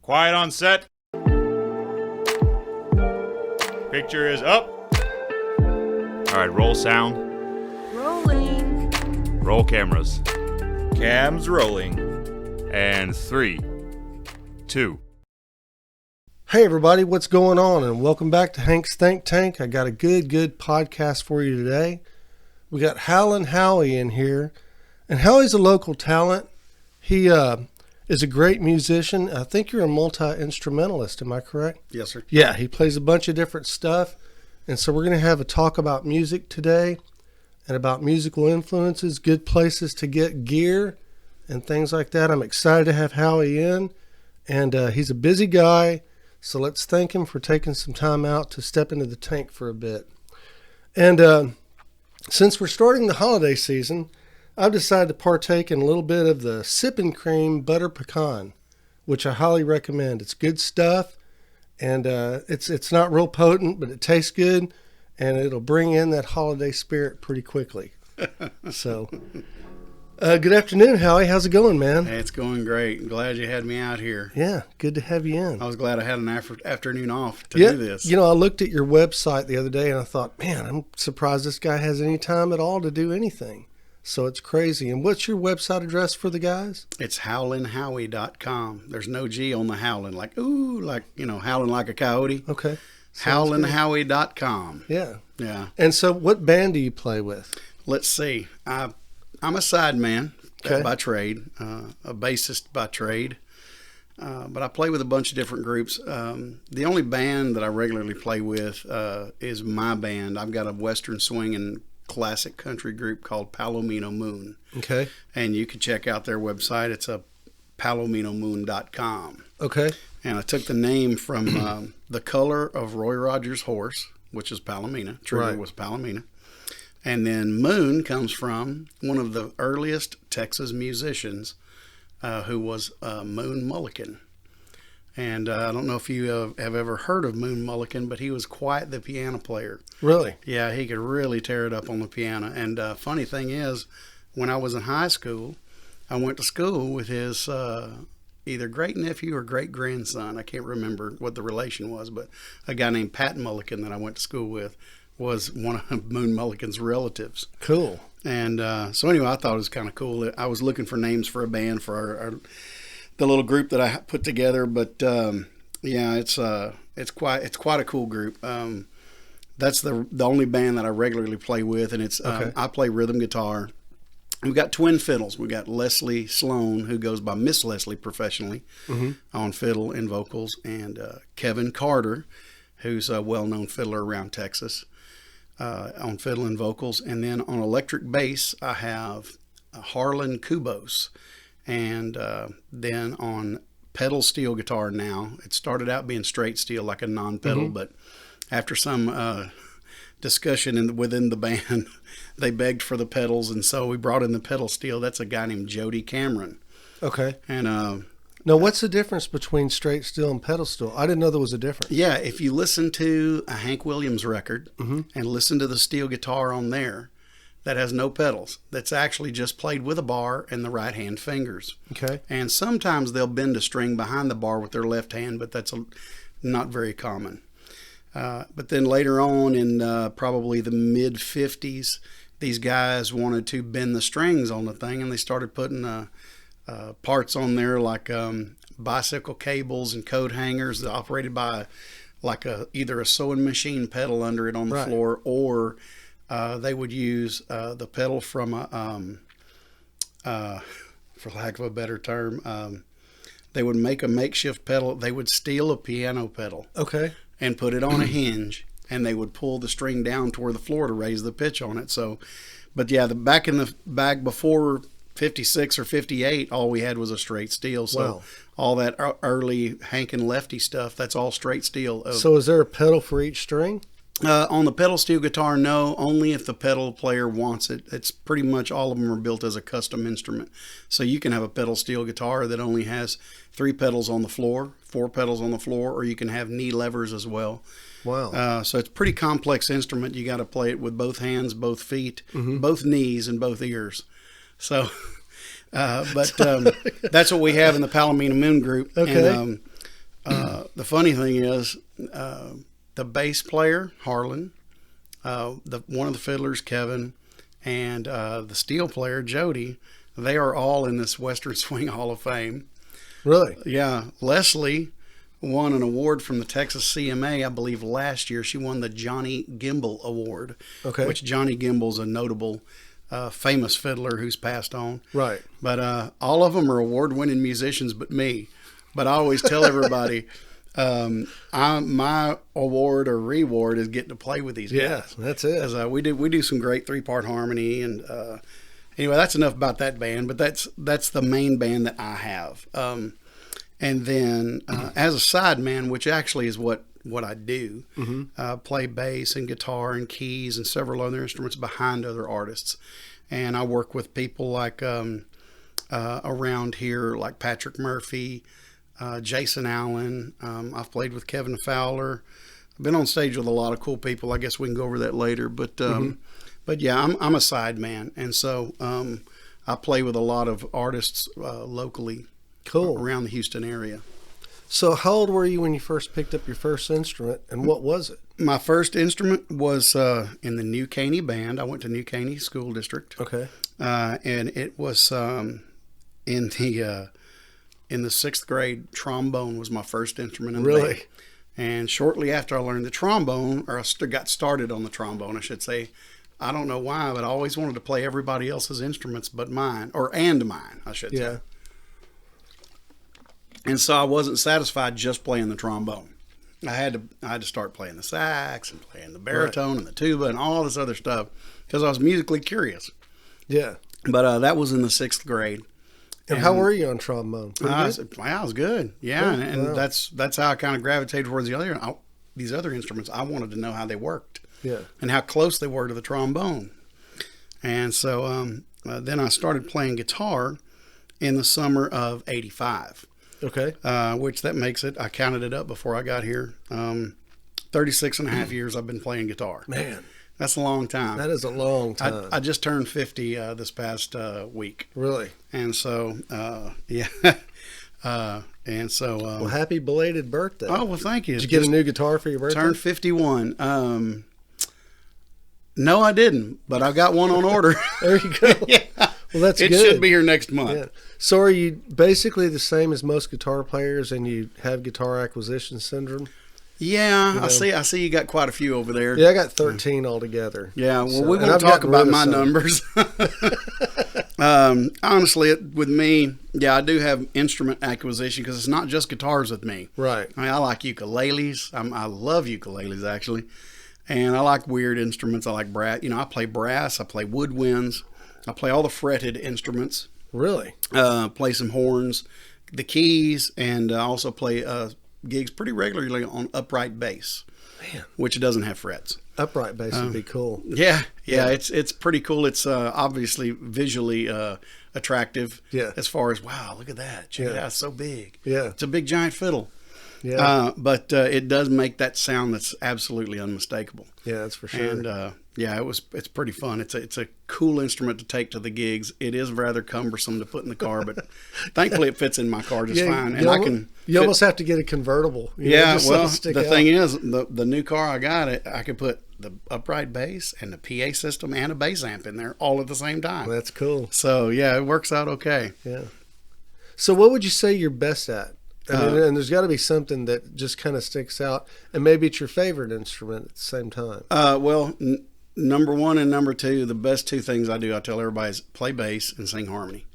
Quiet on set. Picture is up. All right, roll sound. Rolling. Roll cameras. Cam's rolling. And 3, 2. Hey everybody, what's going on? And welcome back to Hank's Think Tank. I got a good podcast for you today. We got Howlin Howie in here. And Howie's a local talent. He is a great musician. I think you're a multi-instrumentalist, am I correct? Yes, sir. Yeah, he plays a bunch of different stuff. And so we're going to have a talk about music today and about musical influences, good places to get gear and things like that. I'm excited to have Howie in. And he's a busy guy. So let's thank him for taking some time out to step into the tank for a bit. And since we're starting the holiday season, I've decided to partake in a little bit of the Sippin' Cream Butter Pecan, which I highly recommend. It's good stuff, and it's not real potent, but it tastes good, and it'll bring in that holiday spirit pretty quickly. So, good afternoon, Howie. How's it going, man? Hey, it's going great. I'm glad you had me out here. Yeah, good to have you in. I was glad I had an afternoon off to do this. You know, I looked at your website the other day, and I thought, man, I'm surprised this guy has any time at all to do anything. So it's crazy. And what's your website address for the guys? It's howlinhowie.com. There's no G on the howlin, like, ooh, like, howling like a coyote. Okay. Howlinhowie.com. Yeah. Yeah. And so what band do you play with? Let's see. I'm a sideman by trade, a bassist by trade. But I play with a bunch of different groups. The only band that I regularly play with is my band. I've got a Western swing and classic country group called Palomino Moon. Okay. And you can check out their website. It's a palominomoon.com. Okay. And I took the name from the color of Roy Rogers' horse, which is Palomino. Trigger was Palomino. And then Moon comes from one of the earliest Texas musicians who was Moon Mullican. And I don't know if you have ever heard of Moon Mullican, but he was quite the piano player. Really? Yeah, he could really tear it up on the piano. And funny thing is, when I was in high school, I went to school with his either great-nephew or great-grandson. I can't remember what the relation was, but a guy named Pat Mullican that I went to school with was one of Moon Mullican's relatives. Cool. And so anyway, I thought it was kind of cool. I was looking for names for a band for the little group that I put together, but yeah, it's quite a cool group. That's the only band that I regularly play with, and it's I play rhythm guitar. We've got twin fiddles. We've got Leslie Sloan, who goes by Miss Leslie professionally, on fiddle and vocals, and Kevin Carter, who's a well-known fiddler around Texas, on fiddle and vocals. And then on electric bass, I have Harlan Kubos. And then on pedal steel guitar now, it started out being straight steel, like a non-pedal, but after some discussion within the band, they begged for the pedals, and so we brought in the pedal steel. That's a guy named Jody Cameron. Okay. And now, what's the difference between straight steel and pedal steel? I didn't know there was a difference. Yeah, if you listen to a Hank Williams record and listen to the steel guitar on there, that has no pedals, that's actually just played with a bar and the right hand fingers. Okay. And sometimes they'll bend a string behind the bar with their left hand, but that's not very common. But then later on in probably the mid 50s, these guys wanted to bend the strings on the thing, and they started putting parts on there like bicycle cables and coat hangers that operated by either a sewing machine pedal under it on the floor, or they would use the pedal from for lack of a better term, they would make a makeshift pedal. They would steal a piano pedal, and put it on a hinge, and they would pull the string down toward the floor to raise the pitch on it. So, but yeah, back before 56 or 58, all we had was a straight steel. So all that early Hank and Lefty stuff, that's all straight steel. So is there a pedal for each string? On the pedal steel guitar, no, only if the pedal player wants it. It's pretty much all of them are built as a custom instrument. So you can have a pedal steel guitar that only has 3 pedals on the floor, 4 pedals on the floor, or you can have knee levers as well. Wow. So it's a pretty complex instrument. You got to play it with both hands, both feet, both knees, and both ears. So, but that's what we have in the Palomino Moon group. Okay. And, the funny thing is, the bass player, Howlin, one of the fiddlers, Kevin, and the steel player, Jody, they are all in this Western Swing Hall of Fame. Really? Yeah. Leslie won an award from the Texas CMA, I believe, last year. She won the Johnny Gimbel Award, which Johnny Gimbel's a notable, famous fiddler who's passed on. Right. But all of them are award-winning musicians but me. But I always tell everybody, my award or reward is getting to play with these guys. Yeah, that's it. As, we do some great 3-part harmony, and anyway, that's enough about that band. But that's the main band that I have. And then as a sideman, which actually is what I do, play bass and guitar and keys and several other instruments behind other artists. And I work with people like around here, like Patrick Murphy, Jason Allen. I've played with Kevin Fowler. I've been on stage with a lot of cool people. I guess we can go over that later. But yeah, I'm a sideman, and so I play with a lot of artists locally. Cool. Around the Houston area. So how old were you when you first picked up your first instrument, and what was it? My first instrument was in the New Caney band. I went to New Caney School District. Okay. And it was in the 6th grade. Trombone was my first instrument in the band. And shortly after I learned the trombone, or I got started on the trombone, I should say, I don't know why, but I always wanted to play everybody else's instruments but mine, and mine, I should say. Yeah. And so I wasn't satisfied just playing the trombone. I had to start playing the sax and playing the baritone and the tuba and all this other stuff because I was musically curious. Yeah. But that was in the 6th grade. And how were you on trombone? I was good. Yeah, and that's how I kind of gravitated towards these other instruments. I wanted to know how they worked. Yeah. And how close they were to the trombone. And so then I started playing guitar in the summer of '85. Okay. Which that makes it, I counted it up before I got here, 36 and a half years I've been playing guitar. Man. That's a long time. That is a long time. I just turned 50 this past week. Really? And so, yeah. And so. Well, happy belated birthday. Oh, well, thank you. Did you get a new guitar for your birthday? Turned 51. No, I didn't, but I got one on order. There you go. Yeah. Well, that's good. It should be here next month. Yeah. So are you basically the same as most guitar players, and you have guitar acquisition syndrome? Yeah, You know? I see you got quite a few over there. Yeah, I got 13 altogether. Yeah, well, So- we and won't I've talk gotten about rid of my some. numbers. Honestly, with me, yeah, I do have instrument acquisition because it's not just guitars with me. Right. I mean, I like ukuleles. I love ukuleles, actually. And I like weird instruments. I like brass. I play brass. I play woodwinds. I play all the fretted instruments. Really? Play some horns, the keys, and also play gigs pretty regularly on upright bass, Man. which doesn't have frets. Upright bass would be cool. Yeah, it's pretty cool. It's obviously visually attractive. Yeah. As far as, wow, look at that. Check it out. It's so big. Yeah. It's a big giant fiddle. Yeah. But it does make that sound that's absolutely unmistakable. Yeah, that's for sure. And yeah, it's pretty fun. It's a cool instrument to take to the gigs. It is rather cumbersome to put in the car, but thankfully it fits in my car just fine. And I can. You almost have to get a convertible. Well, the thing is, the new car I got, I could put the upright bass and the PA system and a bass amp in there all at the same time. That's cool. So yeah, it works out okay. Yeah. So what would you say you're best at? And there's got to be something that just kind of sticks out, and maybe it's your favorite instrument at the same time. Well, number one and number two, the best two things I do, I tell everybody, is play bass and sing harmony.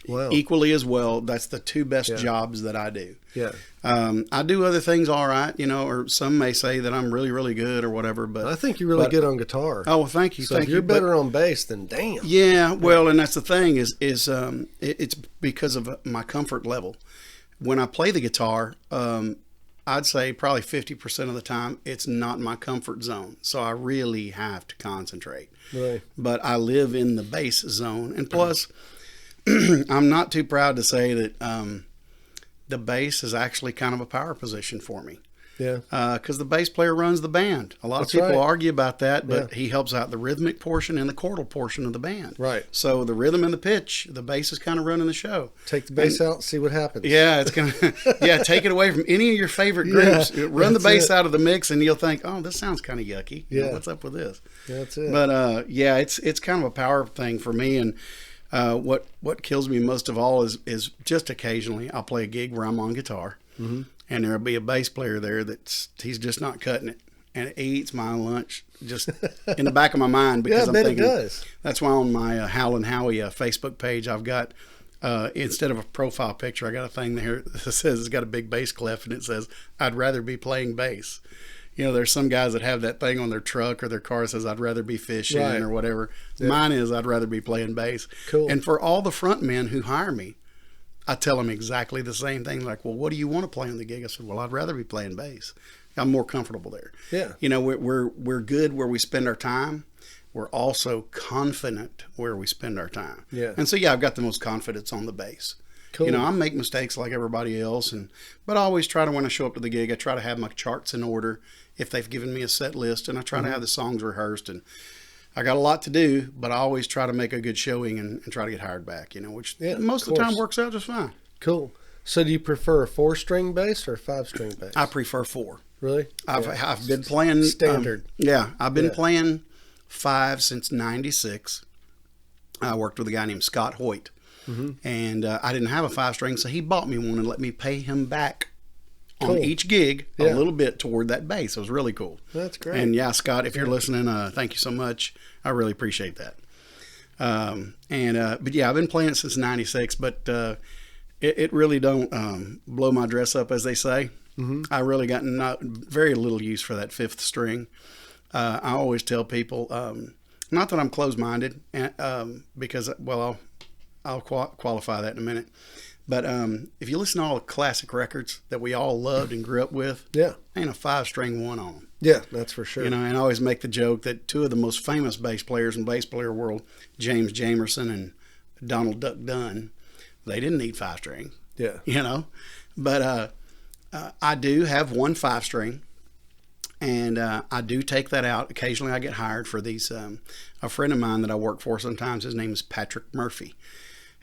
Wow. Equally as well, that's the two best jobs that I do. Yeah. I do other things all right, or some may say that I'm really, really good or whatever. But I think you're really good on guitar. Oh, well, thank you. So thank if you're you. better on bass, then damn. Yeah, well, and that's the thing is it's because of my comfort level. When I play the guitar, I'd say probably 50% of the time it's not my comfort zone. So I really have to concentrate. Right. But I live in the bass zone. And plus, I'm not too proud to say that the bass is actually kind of a power position for me. Yeah. Because the bass player runs the band. A lot That's of people right. argue about that, but Yeah. he helps out the rhythmic portion and the chordal portion of the band. Right. So the rhythm and the pitch, the bass is kind of running the show. Take the bass out and see what happens. Yeah, it's gonna take it away from any of your favorite groups. Yeah, Run the that's bass it. out of the mix, and you'll think, "Oh, this sounds kind of yucky. You know, Yeah. what's up with this?" That's it. But it's kind of a power thing for me. And what kills me most of all is just occasionally I'll play a gig where I'm on guitar, and there'll be a bass player there he's just not cutting it, and it eats my lunch just in the back of my mind because Yeah, I I'm bet it thinking does. that's why on my Howlin Howie Facebook page I've got. Instead of a profile picture, I got a thing there that says it's got a big bass clef, and it says, "I'd rather be playing bass." You know, there's some guys that have that thing on their truck or their car that says, "I'd rather be fishing," Right. or whatever. Yeah. Mine is, "I'd rather be playing bass." Cool. And for all the front men who hire me, I tell them exactly the same thing. Like, "Well, what do you want to play on the gig?" I said, "Well, I'd rather be playing bass. I'm more comfortable there." Yeah. You know, we're good where we spend our time. We're also confident where we spend our time. Yeah. And so, yeah, I've got the most confidence on the bass. Cool. You know, I make mistakes like everybody else, but I always try to, when I show up to the gig, I try to have my charts in order if they've given me a set list, and I try to have the songs rehearsed. And I got a lot to do, but I always try to make a good showing and try to get hired back, you know, which Yeah, most of of the time course. works out just fine. Cool. So do you prefer a 4-string bass or a 5-string bass? I prefer 4. Really? I've been playing Standard. I've been Yeah. playing 5 since '96. I worked with a guy named Scott Hoyt, and I didn't have a 5-string, so he bought me one and let me pay him back on Cool. each gig Yeah. a little bit toward that bass. It was really cool. That's great. And yeah, Scott, if you're listening, thank you so much. I really appreciate that. But yeah, I've been playing it since '96, but it really don't blow my dress up, as they say. I really got very little use for that 5th string. I always tell people, not that I'm closed-minded, because, well, I'll qualify that in a minute. But if you listen to all the classic records that we all loved and grew up with, Yeah. ain't a 5-string one on them. Yeah, that's for sure. You know, and I always make the joke that 2 of the most famous bass players in bass player world, James Jamerson and Donald Duck Dunn, they didn't need 5-string. Yeah. You know, but I do have one 5-string, and I do take that out. Occasionally I get hired for these. A friend of mine that I work for sometimes, his name is Patrick Murphy,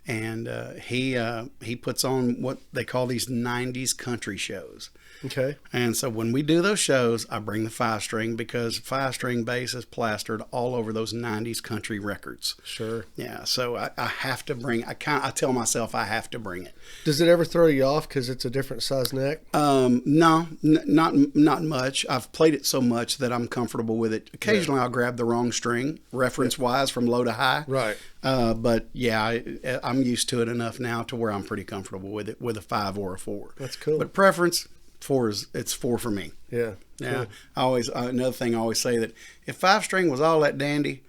and he puts on what they call these 90s country shows. Okay. And so when we do those shows, I bring the 5-string because 5-string bass is plastered all over those 90s country records. Sure. Yeah, so I have to bring. I tell myself I have to bring it. Does it ever throw you off because it's a different size neck? No, not much. I've played it so much that I'm comfortable with it. Occasionally, I'll grab the wrong string, reference-wise, from low to high. Right. But yeah, I'm used to it enough now to where I'm pretty comfortable with it, with a 5 or a 4. That's cool. But preference, 4 it's 4 for me. Yeah. Yeah. Cool. I always another thing I always say that if 5-string was all that dandy,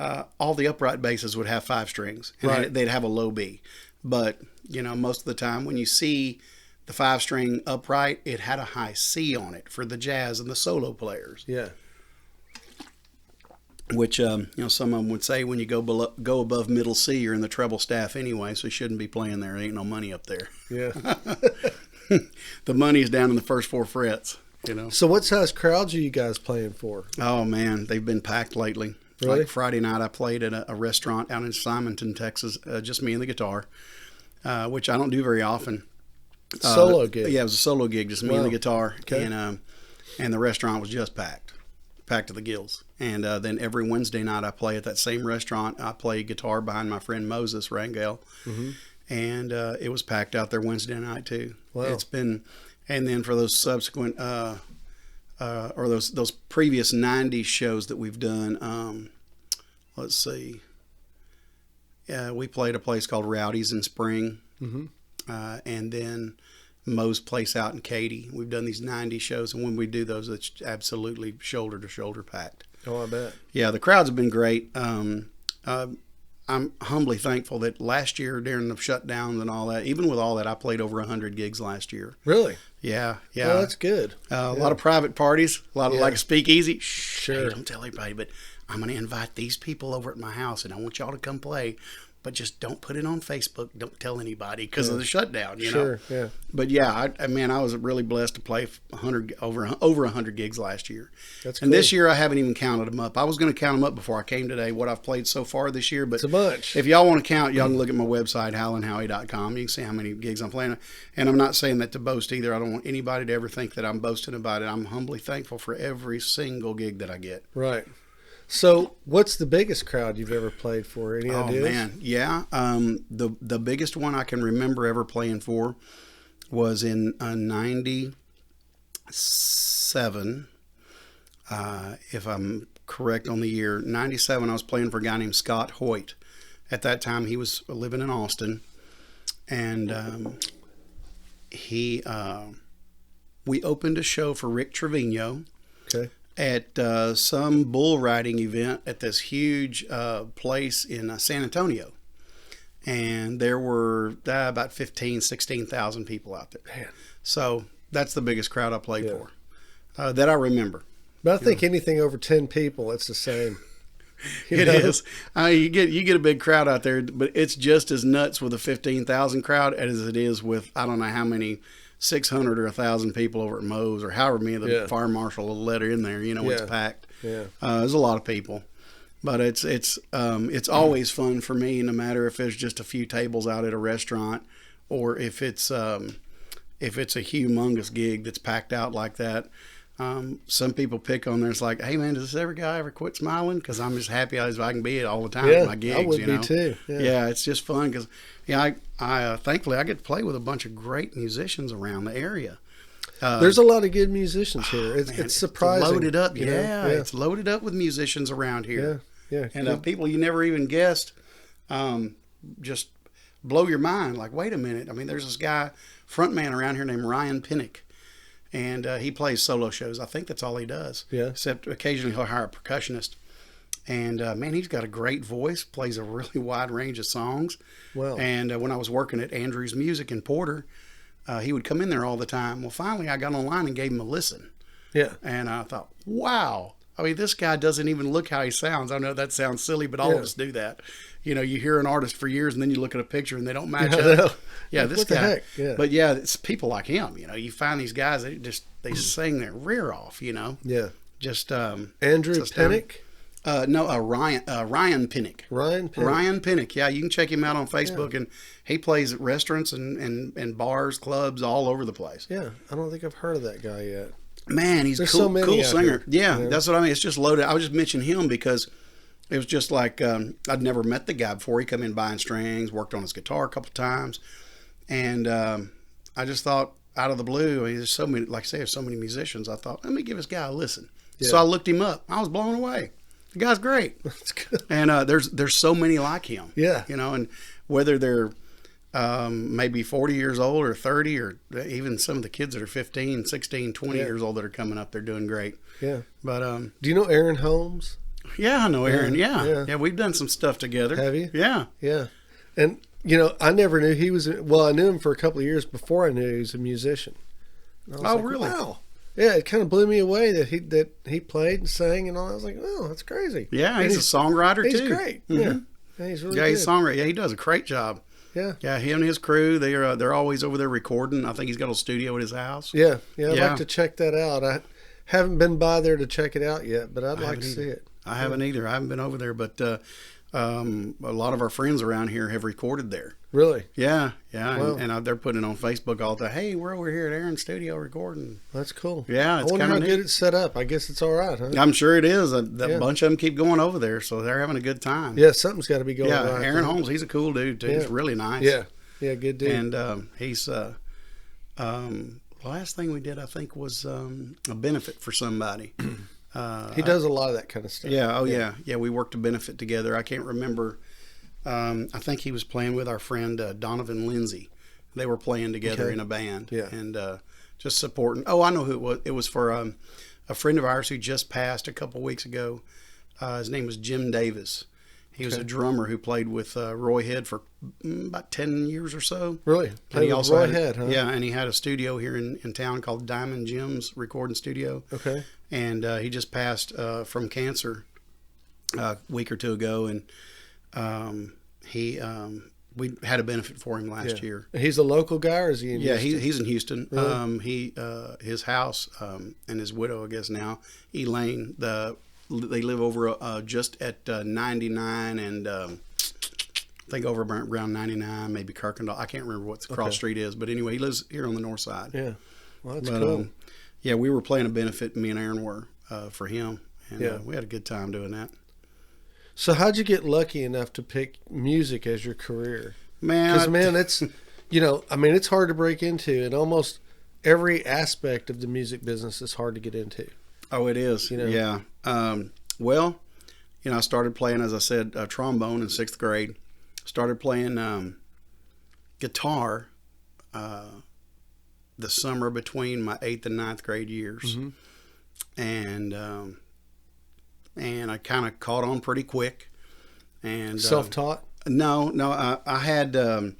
all the upright basses would have 5 strings, and Right. they'd have a low B. But you know, most of the time when you see the 5-string upright, it had a high C on it for the jazz and the solo players. Yeah. Which you know, some of them would say when you go above middle C, you're in the treble staff anyway, so you shouldn't be playing there. There ain't no money up there. Yeah. The money is down in the first 4 frets. You know. So what size crowds are you guys playing for? Oh man, they've been packed lately. Really? Like Friday night, I played at a restaurant out in Simonton, Texas, just me and the guitar, which I don't do very often. Solo gig. Yeah, it was a solo gig, just me and the Wow. guitar, Okay. and the restaurant was just packed to the gills. And then every Wednesday night, I play at that same restaurant. I play guitar behind my friend Moses Rangel, and it was packed out there Wednesday night too. Wow. It's been, and then for those subsequent or those previous 90s shows that we've done, let's see. We played a place called Rowdy's in Spring, and then Moe's Place out in Katy. We've done these 90 shows, and when we do those, it's absolutely shoulder to shoulder packed. Oh, I bet. Yeah, the crowds have been great. I'm humbly thankful that last year during the shutdowns and all that, even with all that, I played over 100 gigs last year. Really? Yeah. Oh, that's good. A lot of private parties, a lot of like a speakeasy. Shh, Sure. hey, don't tell everybody, but I'm going to invite these people over at my house, and I want y'all to come play. but just don't put it on Facebook. Don't tell anybody because of the shutdown, you know? Sure, yeah. But yeah, I was really blessed to play over 100 gigs last year. That's and cool. this year I haven't even counted them up. I was going to count them up before I came today, what I've played so far this year. But It's a bunch. if y'all want to count, y'all can look at my website, howlinhowie.com. You can see how many gigs I'm playing. And I'm not saying that to boast either. I don't want anybody to ever think that I'm boasting about it. I'm humbly thankful for every single gig that I get. Right. So, what's the biggest crowd you've ever played for? Any ideas? Oh man, yeah. The biggest one I can remember ever playing for was in '97. If I'm correct on the year, '97. I was playing for a guy named Scott Hoyt. At that time, he was living in Austin, and we opened a show for Rick Trevino. Okay. At some bull riding event at this huge place in San Antonio. And there were about 16,000 people out there. Man. So that's the biggest crowd I played for that I remember. But I think anything over 10 people, it's the same. It is. You get a big crowd out there, but it's just as nuts with a 15,000 crowd as it is with I don't know how many 600 or 1,000 people over at Moe's or however many the fire marshal will let her in there. It's packed. Yeah. There's a lot of people, but it's always fun for me, no matter if there's just a few tables out at a restaurant or if it's a humongous gig that's packed out like that. Some people pick on there. It's like, hey man, does this guy ever quit smiling? Because I'm just happy as I can be all the time at my gigs. I would be too. Yeah, it's just fun because I thankfully I get to play with a bunch of great musicians around the area. There's a lot of good musicians here. It's surprising. It's loaded up. Yeah. It's loaded up with musicians around here. Yeah. And people you never even guessed, just blow your mind. Like, wait a minute. I mean, there's this guy, frontman around here named Ryan Pinnock. And he plays solo shows. I think that's all he does. Yeah. Except occasionally he'll hire a percussionist. And, man, he's got a great voice, plays a really wide range of songs. Wow. And when I was working at Andrew's Music in Porter, he would come in there all the time. Well, finally, I got online and gave him a listen. Yeah. And I thought, wow. I mean, this guy doesn't even look how he sounds. I know that sounds silly, but all of us do that. You hear an artist for years and then you look at a picture and they don't match up. Yeah, this what the guy. heck? Yeah. But yeah, it's people like him. You find these guys that they sing their rear off. Yeah. Just Andrew Pinnock. Ryan Pinnock. Ryan Pinnock. Ryan Pinnock. Yeah, you can check him out on Facebook, and he plays at restaurants and bars, clubs all over the place. Yeah, I don't think I've heard of that guy yet. Man, he's a There's cool, so many cool out singer. here. Yeah, that's what I mean. It's just loaded. I was just mentioning him because it was just like I'd never met the guy before. He come in buying strings, worked on his guitar a couple of times, and I just thought out of the blue. I mean, there's so many, like I say, there's so many musicians. I thought, let me give this guy a listen. Yeah. So I looked him up. I was blown away. The guy's great. That's good. And there's so many like him. Yeah. And whether they're maybe 40 years old or 30 or even some of the kids that are 15, 16, 20 years old that are coming up, they're doing great. Yeah. But do you know Aaron Holmes? yeah, I know Aaron. Yeah. Yeah, we've done some stuff together. Have you? Yeah. Yeah. And I never knew he was. Well, I knew him for a couple of years before I knew he was a musician. And I was like, really? Wow. Yeah, it kind of blew me away that he played and sang and all. I was like, oh, that's crazy. Yeah, And he's a songwriter he's too. great. Mhm. Yeah, he's really Yeah, good. he's a songwriter. Yeah, he does a great job. Yeah. Yeah, him and his crew, they're always over there recording. I think he's got a studio at his house. Yeah. I'd Yeah. like to check that out. I haven't been by there to check it out yet, but I'd like to see it. I haven't either. I haven't been over there, but a lot of our friends around here have recorded there. Really? Yeah. Wow. And they're putting it on Facebook all the time. Hey, we're over here at Aaron's studio recording. That's cool. Yeah, it's I wonder kind how of good neat. it's set up. I guess it's all right, huh? I'm sure it is. A Yeah. bunch of them keep going over there, so they're having a good time. Yeah, something's got to be going Yeah, right. Aaron huh? Holmes, he's a cool dude too. Yeah. He's really nice. Yeah, good dude. And he's the last thing we did, I think, was a benefit for somebody. he does a lot of that kind of stuff. Yeah. Oh, yeah. We worked a benefit together. I can't remember. I think he was playing with our friend Donovan Lindsay. They were playing together in a band. Yeah. And just supporting. Oh, I know who it was. It was for a friend of ours who just passed a couple weeks ago. His name was Jim Davis. He was a drummer who played with Roy Head for about 10 years or so. Really? And Played he with also Roy had, Head, huh? Yeah, and he had a studio here in town called Diamond Jim's Recording Studio. Okay. And he just passed from cancer a week or two ago, and we had a benefit for him last year. He's a local guy, or is he in Houston? He's in Houston. Really? His house and his widow, I guess now, Elaine. They live over just at 99 and I think over around 99, maybe Kirkendall. I can't remember what the cross street is, but anyway, he lives here on the north side. Yeah, well, that's cool. Yeah, we were playing a benefit. Me and Aaron were for him, and we had a good time doing that. So how'd you get lucky enough to pick music as your career? Man, because it's, it's hard to break into, and almost every aspect of the music business is hard to get into. Oh, it is. Yeah. Well, I started playing, as I said, trombone in 6th grade. Started playing guitar the summer between my 8th and 9th grade years, and I kind of caught on pretty quick. And self-taught? No. I had I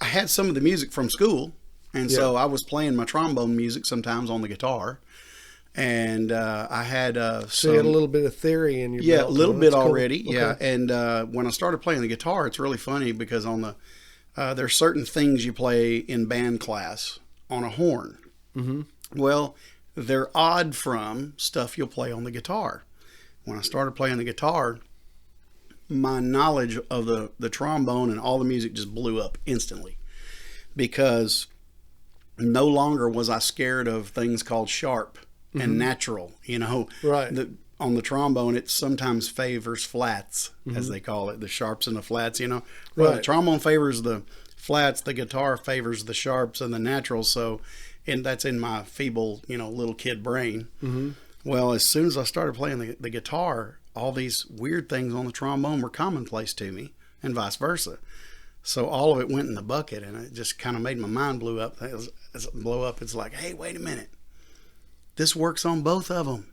had some of the music from school, and so I was playing my trombone music sometimes on the guitar. And I had so you had a little bit of theory in your belt. A little bit already. Cool. Yeah. Okay. And when I started playing the guitar, it's really funny because on the there's certain things you play in band class on a horn. Mm-hmm. Well, they're odd from stuff you'll play on the guitar. When I started playing the guitar, my knowledge of the trombone and all the music just blew up instantly, because no longer was I scared of things called sharp and natural. Right. On the trombone, it sometimes favors flats, as they call it, the sharps and the flats. Well, right. The trombone favors the flats, the guitar favors the sharps and the naturals. So, and that's in my feeble, little kid brain. Mm-hmm. Well, as soon as I started playing the guitar, all these weird things on the trombone were commonplace to me, and vice versa. So all of it went in the bucket, and it just kind of made my mind blow up. It's like, hey, wait a minute. This works on both of them.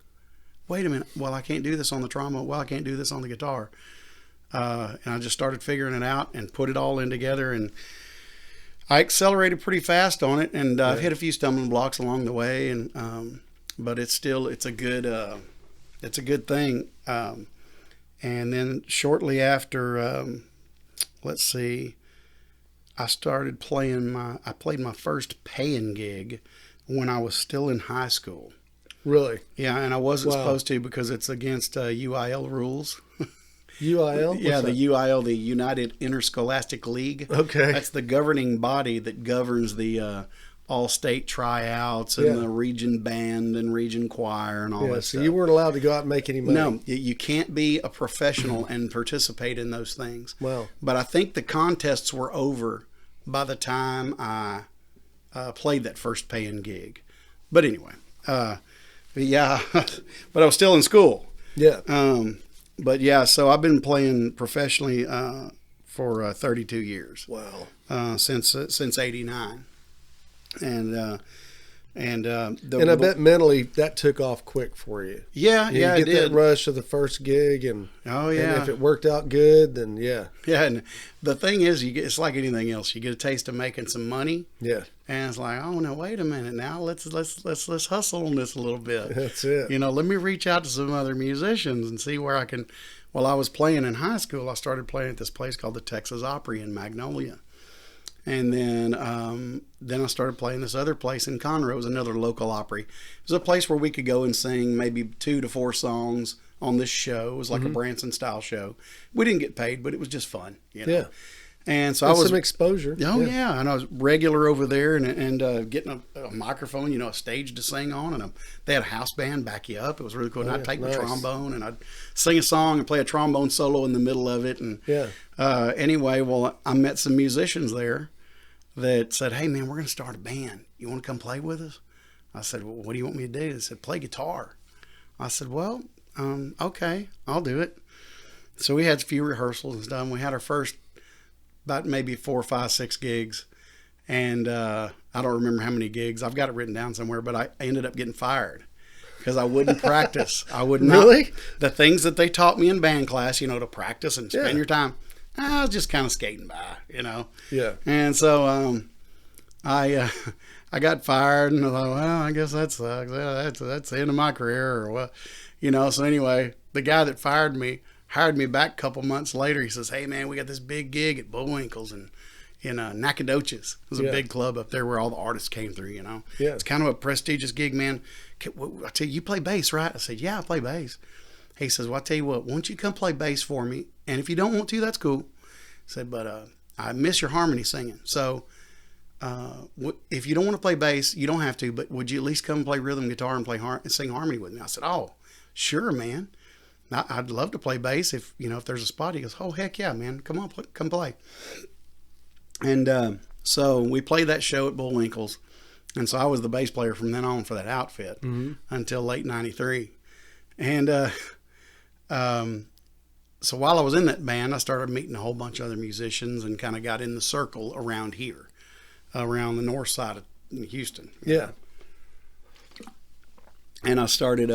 Wait a minute. Well, I can't do this on the trombone. Well, I can't do this on the guitar. And I just started figuring it out and put it all in together. And I accelerated pretty fast on it. And I've hit a few stumbling blocks along the way. And but it's a good thing. And then shortly after, let's see, I played my first paying gig when I was still in high school. Really? Yeah, and I wasn't supposed to because it's against UIL rules. UIL? Yeah, the UIL, the United Interscholastic League. Okay. That's the governing body that governs the all-state tryouts and the region band and region choir and all that stuff. So you weren't allowed to go out and make any money? No, you can't be a professional and participate in those things. Wow. But I think the contests were over by the time I played that first paying gig. But anyway, but I was still in school. Yeah. But yeah, so I've been playing professionally for 32 years. Wow. Since '89, and I bet mentally that took off quick for you. Yeah, you it get did. that rush of the first gig, and and if it worked out good, then yeah. And the thing is, it's like anything else. You get a taste of making some money. Yeah. And it's like, oh no, wait a minute now. Let's hustle on this a little bit. That's it. Let me reach out to some other musicians and see where I can. While I was playing in high school, I started playing at this place called the Texas Opry in Magnolia. And then I started playing this other place in Conroe. It was another local Opry. It was a place where we could go and sing maybe 2 to 4 songs on this show. It was like a Branson style show. We didn't get paid, but it was just fun. Yeah. And so I was some exposure. Oh yeah, and I was regular over there, and getting a microphone, a stage to sing on, and they had a house band back you up. It was really cool. And I'd take my trombone and I'd sing a song and play a trombone solo in the middle of it. And anyway, well, I met some musicians there that said, "Hey man, we're going to start a band. You want to come play with us?" I said, "Well, what do you want me to do?" They said, "Play guitar." I said, "Well, okay, I'll do it." So we had a few rehearsals and stuff. And we had our first about maybe 4, 5, 6 gigs. And I don't remember how many gigs. I've got it written down somewhere, but I ended up getting fired because I wouldn't practice. I would not. Really? The things that they taught me in band class, to practice and spend your time, I was just kind of skating by, Yeah. And so I got fired, and I thought, well, I guess that sucks. That's the end of my career, or what, So anyway, the guy that fired me hired me back a couple months later. He says, "Hey man, we got this big gig at Bullwinkle's and in Nacogdoches. It was a big club up there where all the artists came through. Yeah. It's kind of a prestigious gig, man. I tell you play bass, right?" I said, "Yeah, I play bass." He says, "Well, I tell you what, why don't you come play bass for me? And if you don't want to, that's cool." I said, "But I miss your harmony singing. So if you don't want to play bass, you don't have to. But would you at least come play rhythm guitar and and sing harmony with me?" I said, "Oh, sure, man. I'd love to play bass if there's a spot." He goes, "Oh, heck yeah, man. Come on, come play." And so we played that show at Bullwinkle's. And so I was the bass player from then on for that outfit until late 93. And so while I was in that band, I started meeting a whole bunch of other musicians and kind of got in the circle around here, around the north side of Houston. Yeah. And I started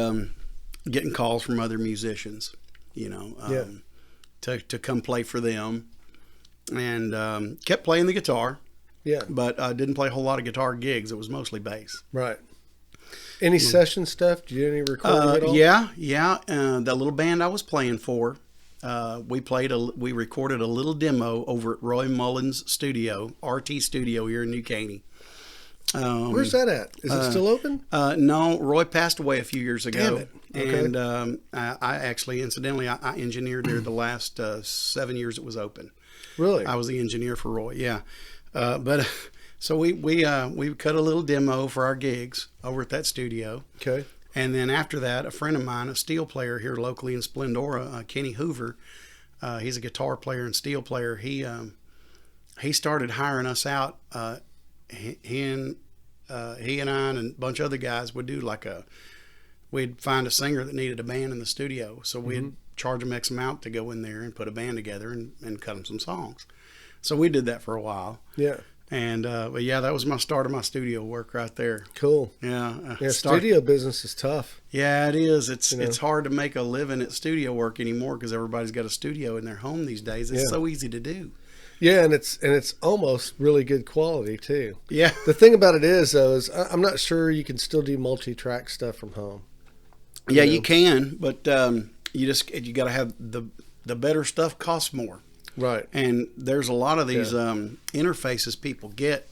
getting calls from other musicians, to come play for them. And kept playing the guitar. Yeah. But I didn't play a whole lot of guitar gigs. It was mostly bass. Right. Any session stuff? Do you do any recording at all? Yeah. That little band I was playing for, we recorded a little demo over at Roy Mullen's studio, RT Studio here in New Caney. Where's that at? Is it still open? No, Roy passed away a few years ago. Damn it. Okay. And I actually, incidentally, I engineered there the last 7 years it was open. Really? I was the engineer for Roy, yeah. So we cut a little demo for our gigs over at that studio. Okay. And then after that, a friend of mine, a steel player here locally in Splendora, Kenny Hoover, he's a guitar player and steel player. He started hiring us out. He and I and a bunch of other guys would do we'd find a singer that needed a band in the studio. So we'd charge them X amount to go in there and put a band together and cut them some songs. So we did that for a while. Yeah. And, but yeah, that was my start of my studio work right there. Cool. Yeah. Studio business is tough. Yeah, it is. It's hard to make a living at studio work anymore because everybody's got a studio in their home these days. It's so easy to do. Yeah, and it's almost really good quality too. Yeah. The thing about it is I'm not sure you can still do multi-track stuff from home. Yeah, you can, but you got to have the better stuff costs more. Right. And there's a lot of these interfaces people get,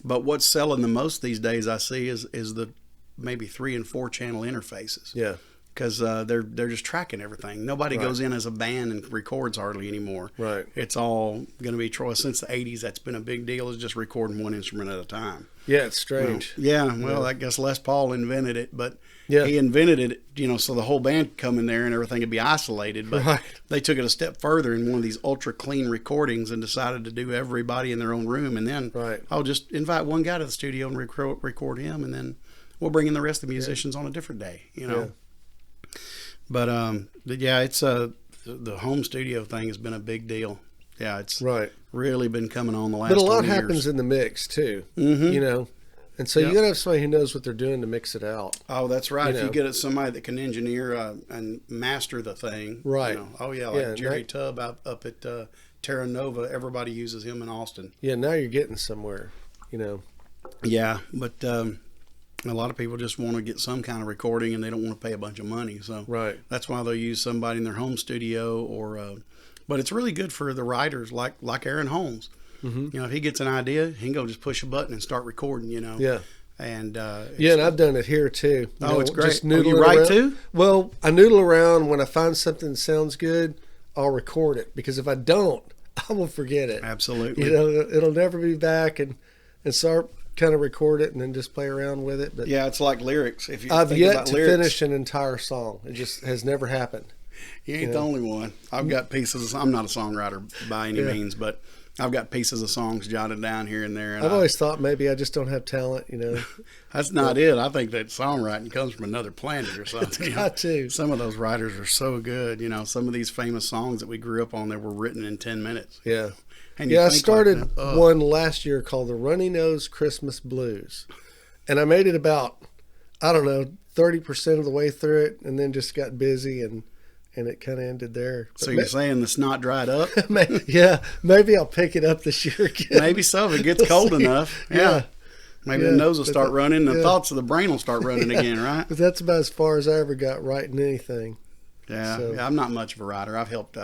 but what's selling the most these days I see is the maybe 3 and 4 channel interfaces. Yeah. Because they're just tracking everything. Nobody goes in as a band and records hardly anymore. Right. It's all going to be since the 80s. That's been a big deal. Is just recording one instrument at a time. Yeah, it's strange. I guess Les Paul invented it, but he invented it, so the whole band could come in there and everything would be isolated. But they took it a step further in one of these ultra clean recordings and decided to do everybody in their own room. And then I'll just invite one guy to the studio and record him, and then we'll bring in the rest of the musicians on a different day. Yeah. But it's the home studio thing has been a big deal. Yeah, it's really been coming on the last. But a lot 20 happens years. in the mix too. Mm-hmm. And so you got to have somebody who knows what they're doing to mix it out. Oh, that's right. If you get somebody that can engineer and master the thing, right? Jerry Tubb up at Terra Nova. Everybody uses him in Austin. Yeah, now you're getting somewhere. Yeah, but. A lot of people just want to get some kind of recording and they don't want to pay a bunch of money. So that's why they'll use somebody in their home studio but it's really good for the writers like Aaron Holmes. Mm-hmm. If he gets an idea, he can go just push a button and start recording, Yeah. And and I've done it here too. It's great. Just you write around. too? Well, I noodle around. When I find something that sounds good, I'll record it, because if I don't, I will forget it. Absolutely. It'll never be back, and start kind of record it and then just play around with it. But yeah, it's like lyrics. If you I've yet to finish an entire song. It just has never happened. You ain't the only one. I've got pieces. I'm not a songwriter by any means, but I've got pieces of songs jotted down here and there. And I've always thought maybe I just don't have talent, That's not it. I think that songwriting comes from another planet or something. It's got to. Some of those writers are so good. Some of these famous songs that we grew up on that were written in 10 minutes. Yeah. And I started one last year called the Runny Nose Christmas Blues. And I made it about, 30% of the way through it, and then just got busy and it kind of ended there. So you're saying the snot dried up? Maybe I'll pick it up this year again. Maybe so, if it gets cold enough. Yeah. Maybe the nose will start running, and the thoughts of the brain will start running again, right? But that's about as far as I ever got writing anything. Yeah, So- yeah, I'm not much of a writer. I've helped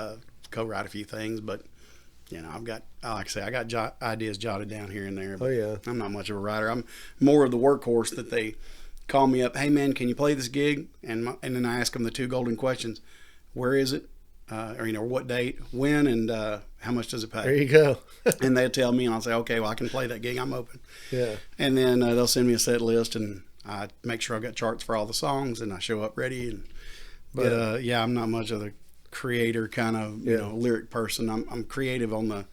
co-write a few things, but I've got, like I say, I got ideas jotted down here and there. But Oh, yeah. I'm not much of a writer. I'm more of the workhorse that they call me up. Hey man, can you play this gig? And then I ask them the 2 golden questions: where is it? Or what date, when, and how much does it pay? There you go. And they'll tell me, and I'll say, okay, well, I can play that gig. I'm open. Yeah. And then they'll send me a set list, and I make sure I've got charts for all the songs, and I show up ready. But I'm not much of the creator kind of lyric person. I'm creative on the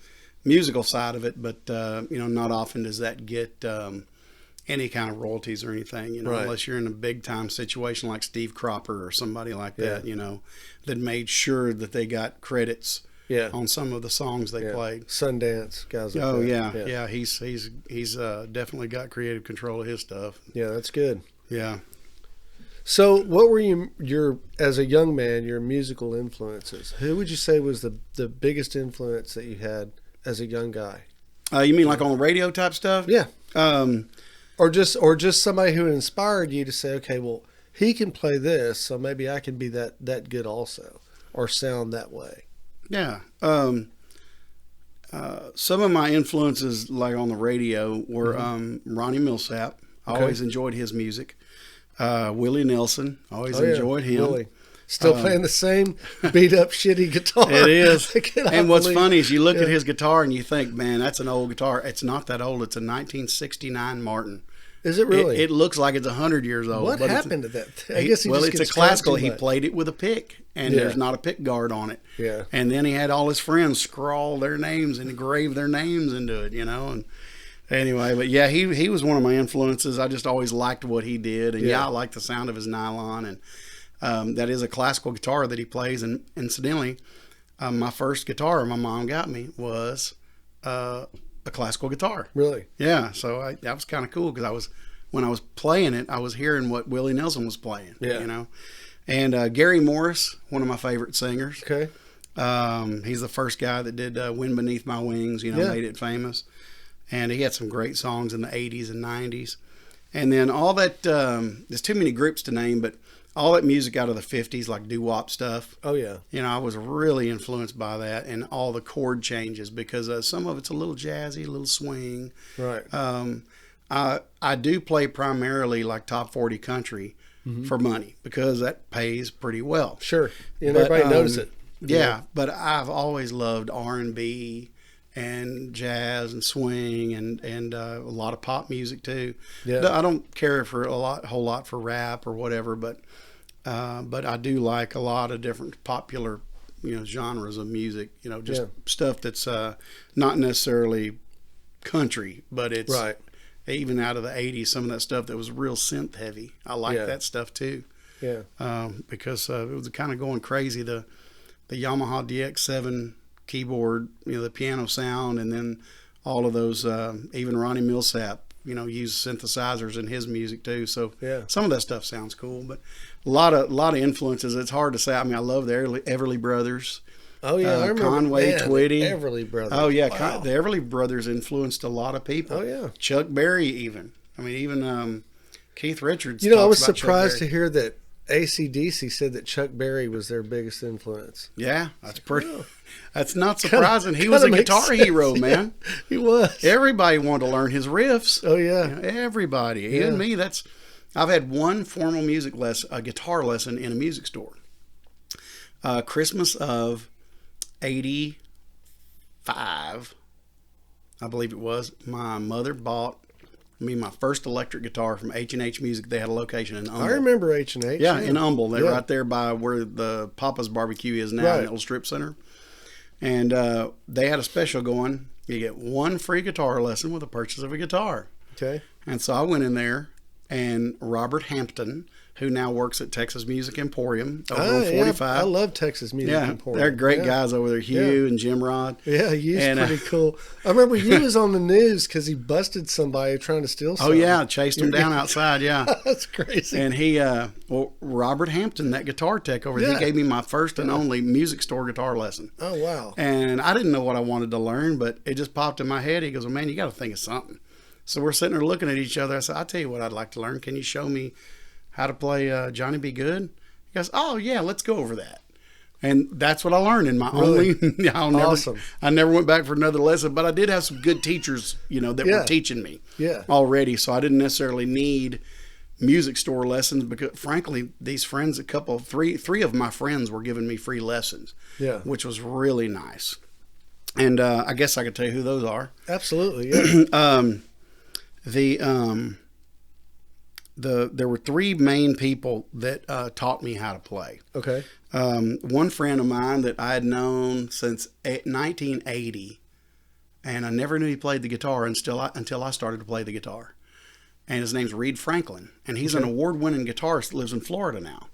musical side of it, but not often does that get any kind of royalties or anything, Right. unless you're in a big time situation like Steve Cropper or somebody like that, that made sure that they got credits Yeah. on some of the songs they Yeah. played. Sundance guys. Like Oh that. yeah. He's definitely got creative control of his stuff. Yeah, that's good. Yeah. So, what were your as a young man, your musical influences? Who would you say was the biggest influence that you had as a young guy? You mean like on radio type stuff? Yeah. Um, Or just somebody who inspired you to say, okay, well, he can play this, so maybe I can be that good also, or sound that way. yeah. Some of my influences, like on the radio, were Ronnie Millsap. I Okay. always enjoyed his music. Willie Nelson, always Oh, yeah. enjoyed him. Really. Still playing the same beat up shitty guitar. It is. I cannot And what's believe- funny is you look Yeah. at his guitar and you think, man, that's an old guitar. It's not that old. It's a 1969 Martin. Is it really? It looks like it's 100 years old. What but it's- happened to that? I guess he well, just it's a gets classical. scratched too He much. played it with a pick, and Yeah. there's not a pick guard on it. Yeah. And then he had all his friends scrawl their names and engrave their names into it, And anyway, but yeah, he was one of my influences. I just always liked what he did, and Yeah. I like the sound of his nylon, and that is a classical guitar that he plays. And incidentally, my first guitar my mom got me was a classical guitar. Really? Yeah, so that was kind of cool because when I was playing it, I was hearing what Willie Nelson was playing. Yeah. And Gary Morris, one of my favorite singers. Okay. He's the first guy that did "Wind Beneath My Wings." Yeah. Made it famous, and he had some great songs in the '80s and '90s. And then all that there's too many groups to name, but all that music out of the '50s, like doo-wop stuff. Oh yeah. I was really influenced by that and all the chord changes because some of it's a little jazzy, a little swing. Right. I do play primarily like top 40 country for money because that pays pretty well. Sure. And But, everybody knows it. Yeah, but I've always loved R&B and jazz and swing and a lot of pop music too. Yeah. I don't care for whole lot for rap or whatever, but I do like a lot of different popular genres of music. Just Yeah. stuff that's not necessarily country, but it's Right. even out of the '80s. Some of that stuff that was real synth heavy. I like Yeah. that stuff too. Yeah. Because it was kind of going crazy. The Yamaha DX7 keyboard, the piano sound, and then all of those, even Ronnie Millsap, used synthesizers in his music too. So Yeah. some of that stuff sounds cool, but a lot of influences. It's hard to say. I mean, I love the Everly Brothers. Oh yeah. I remember Conway Man, the Twitty. Everly Brothers. Oh yeah, Wow. the Everly Brothers influenced a lot of people. Oh, yeah. Chuck Berry even. I mean, even Keith Richards. I talks was about Chuck surprised to Berry. hear that AC/DC said that Chuck Berry was their biggest influence. Yeah, that's pretty. Wow. That's not surprising. He was a Kinda makes guitar sense. hero, man. Yeah, he was. Everybody wanted to learn his riffs. Oh yeah. Everybody, Yeah. even me. I've had one formal music lesson, a guitar lesson in a music store. Christmas of '85, I believe it was. My mother bought me my first electric guitar from H&H Music. They had a location in Humble. I remember H&H. Yeah, in Humble. They're Yeah. right there by where the Papa's Barbecue is now, Right. in the old strip center. And they had a special going. You get one free guitar lesson with the purchase of a guitar. Okay. And so I went in there, and Robert Hampton, who now works at Texas Music Emporium over on Yeah, 45. I love Texas Music Yeah, Emporium. they're great Yeah. guys over there, Hugh and Jim Rod. Yeah, he's And, pretty cool. I remember you was on the news because he busted somebody trying to steal Oh, something. yeah, chased him down outside, yeah. That's crazy. And Robert Hampton, that guitar tech over there, Yeah. he gave me my first and only music store guitar lesson. Oh, wow. And I didn't know what I wanted to learn, but it just popped in my head. He goes, well, man, you got to think of something. So we're sitting there looking at each other. I said, I'll tell you what I'd like to learn. Can you show me how to play Johnny B. Good? He goes, "Oh yeah, let's go over that." And that's what I learned in my Really? only. Awesome. I never went back for another lesson, but I did have some good teachers, that Yeah. were teaching me Yeah. already. So I didn't necessarily need music store lessons because, frankly, these friends, three of my friends were giving me free lessons, Yeah. which was really nice. And I guess I could tell you who those are. Absolutely. Yeah. There were three main people that taught me how to play. Okay. One friend of mine that I had known since 1980, and I never knew he played the guitar until I started to play the guitar. And his name's Reed Franklin, and he's an award-winning guitarist that lives in Florida now.